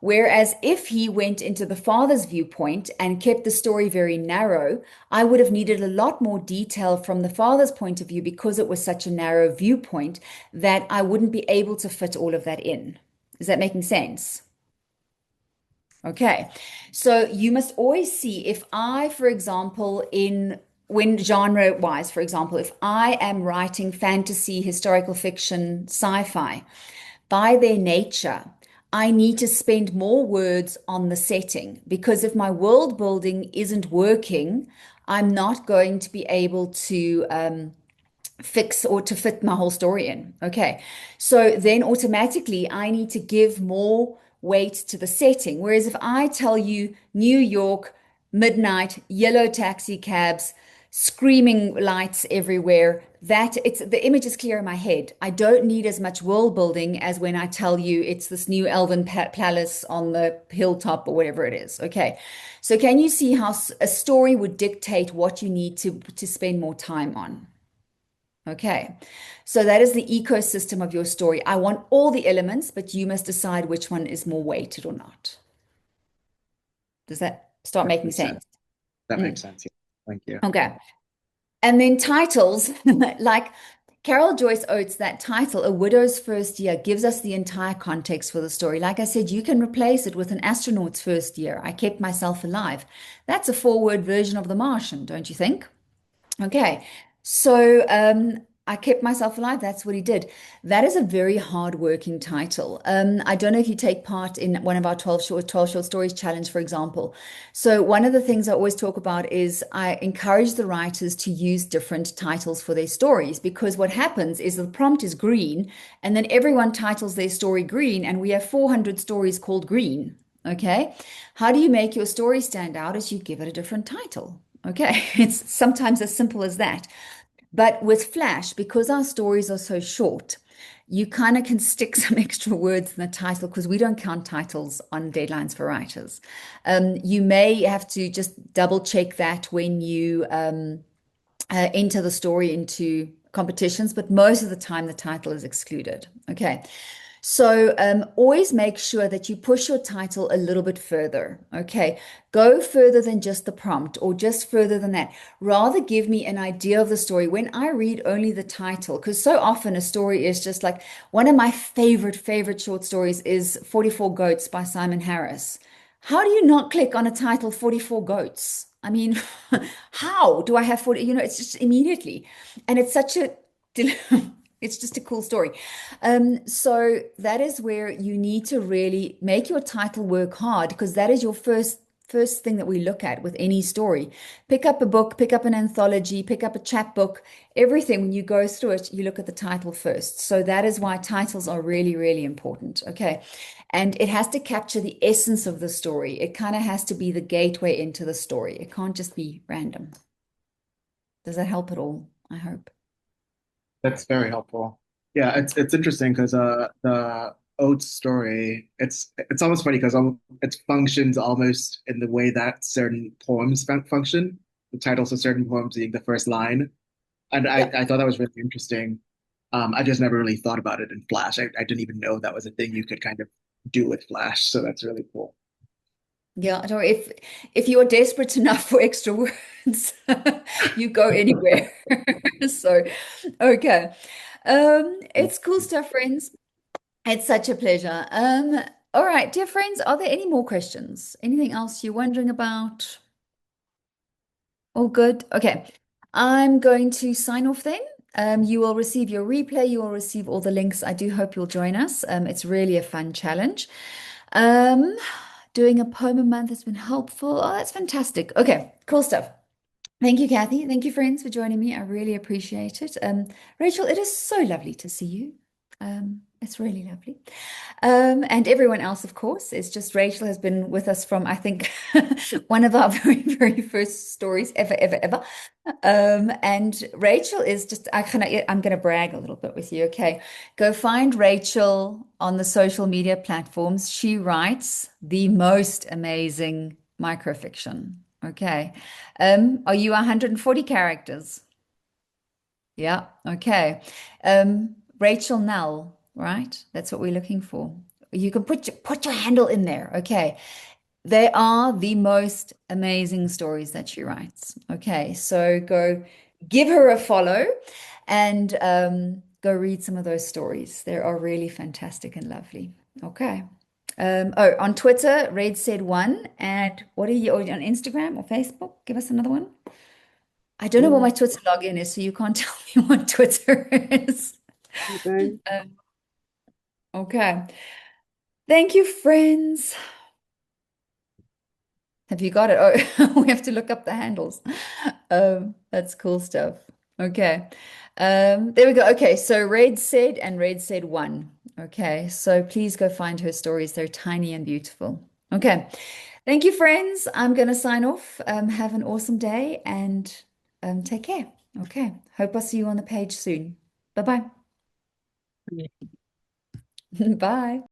Whereas if he went into the father's viewpoint and kept the story very narrow, I would have needed a lot more detail from the father's point of view because it was such a narrow viewpoint that I wouldn't be able to fit all of that in. Is that making sense? Okay. So you must always see if I, for example, in when genre wise, for example, if I am writing fantasy, historical fiction, sci-fi, by their nature, I need to spend more words on the setting because if my world building isn't working, I'm not going to be able to fix or to fit my whole story in. Okay. So then automatically I need to give more weight to the setting. Whereas if I tell you New York, midnight, yellow taxi cabs, screaming lights everywhere, that it's the image is clear in my head. I don't need as much world building as when I tell you it's this new elven palace on the hilltop or whatever it is. Okay. So can you see how a story would dictate what you need to spend more time on? Okay, so that is the ecosystem of your story. I want all the elements, but you must decide which one is more weighted or not. Does that start That making makes sense. sense? That Mm. makes sense. Yeah. Thank you. Okay. And then titles, like Carol Joyce Oates, that title, A Widow's First Year, gives us the entire context for the story. Like I said, you can replace it with An Astronaut's First Year. I Kept Myself Alive. That's a four-word version of The Martian, don't you think? Okay, so I kept myself alive. That's what he did. That is a very hard-working title. I don't know if you take part in one of our 12 short stories challenge, for example. So one of the things I always talk about is I encourage the writers to use different titles for their stories because what happens is the prompt is green, and then everyone titles their story green, and we have 400 stories called green. Okay, how do you make your story stand out? Is you give it a different title. Okay, it's sometimes as simple as that. But with Flash, because our stories are so short, you kind of can stick some extra words in the title because we don't count titles on deadlines for writers. You may have to just double check that when you enter the story into competitions, but most of the time the title is excluded. Okay. So always make sure that you push your title a little bit further. Okay. Go further than just the prompt or just further than that. Rather give me an idea of the story when I read only the title, because so often a story is just like one of my favorite short stories is 44 Goats by Simon Harris. How do you not click on a title 44 Goats? I mean, how do I have 40? It's just immediately. And it's such a it's just a cool story. So that is where you need to really make your title work hard because that is your first first thing that we look at with any story. Pick up a book, pick up an anthology, pick up a chapbook, everything. When you go through it, you look at the title first. So that is why titles are really, really important. Okay. And it has to capture the essence of the story. It kind of has to be the gateway into the story. It can't just be random. Does that help at all? I hope. That's very helpful. Yeah, it's interesting because the oats story, it's almost funny because it functions almost in the way that certain poems function. The titles of certain poems being the first line. And Yeah. I thought that was really interesting. I just never really thought about it in Flash. I didn't even know that was a thing you could kind of do with Flash. So that's really cool. Yeah, I don't know if you're desperate enough for extra words, you go anywhere. So, okay. It's cool stuff, friends. It's such a pleasure. All right, dear friends, are there any more questions? Anything else you're wondering about? All good. Okay. I'm going to sign off then. You will receive your replay. You will receive all the links. I do hope you'll join us. It's really a fun challenge. Um, doing a poem a month has been helpful. Oh, that's fantastic. Okay, cool stuff. Thank you, Kathy. Thank you, friends, for joining me. I really appreciate it. Rachel, it is so lovely to see you. It's really lovely. And everyone else, of course, it's just Rachel has been with us from, I think, one of our very, very first stories ever, ever, ever. And Rachel is just, I'm going to brag a little bit with you. Okay. Go find Rachel on the social media platforms. She writes the most amazing microfiction. Okay. Are you 140 characters? Yeah. Okay. Rachel Nell, right? That's what we're looking for. You can put your handle in there. Okay. They are the most amazing stories that she writes. Okay. So go give her a follow and go read some of those stories. They are really fantastic and lovely. Okay. On Twitter, Red said one. And what are you on Instagram or Facebook? Give us another one. I don't know what my Twitter login is, so you can't tell me what Twitter is. Okay. Okay. Thank you, friends. Have you got it? Oh, we have to look up the handles. That's cool stuff. Okay. There we go. Okay, so Red said and Red said one. Okay, so please go find her stories. They're tiny and beautiful. Okay. Thank you, friends. I'm going to sign off. Have an awesome day and take care. Okay. Hope I'll see you on the page soon. Bye-bye. Bye.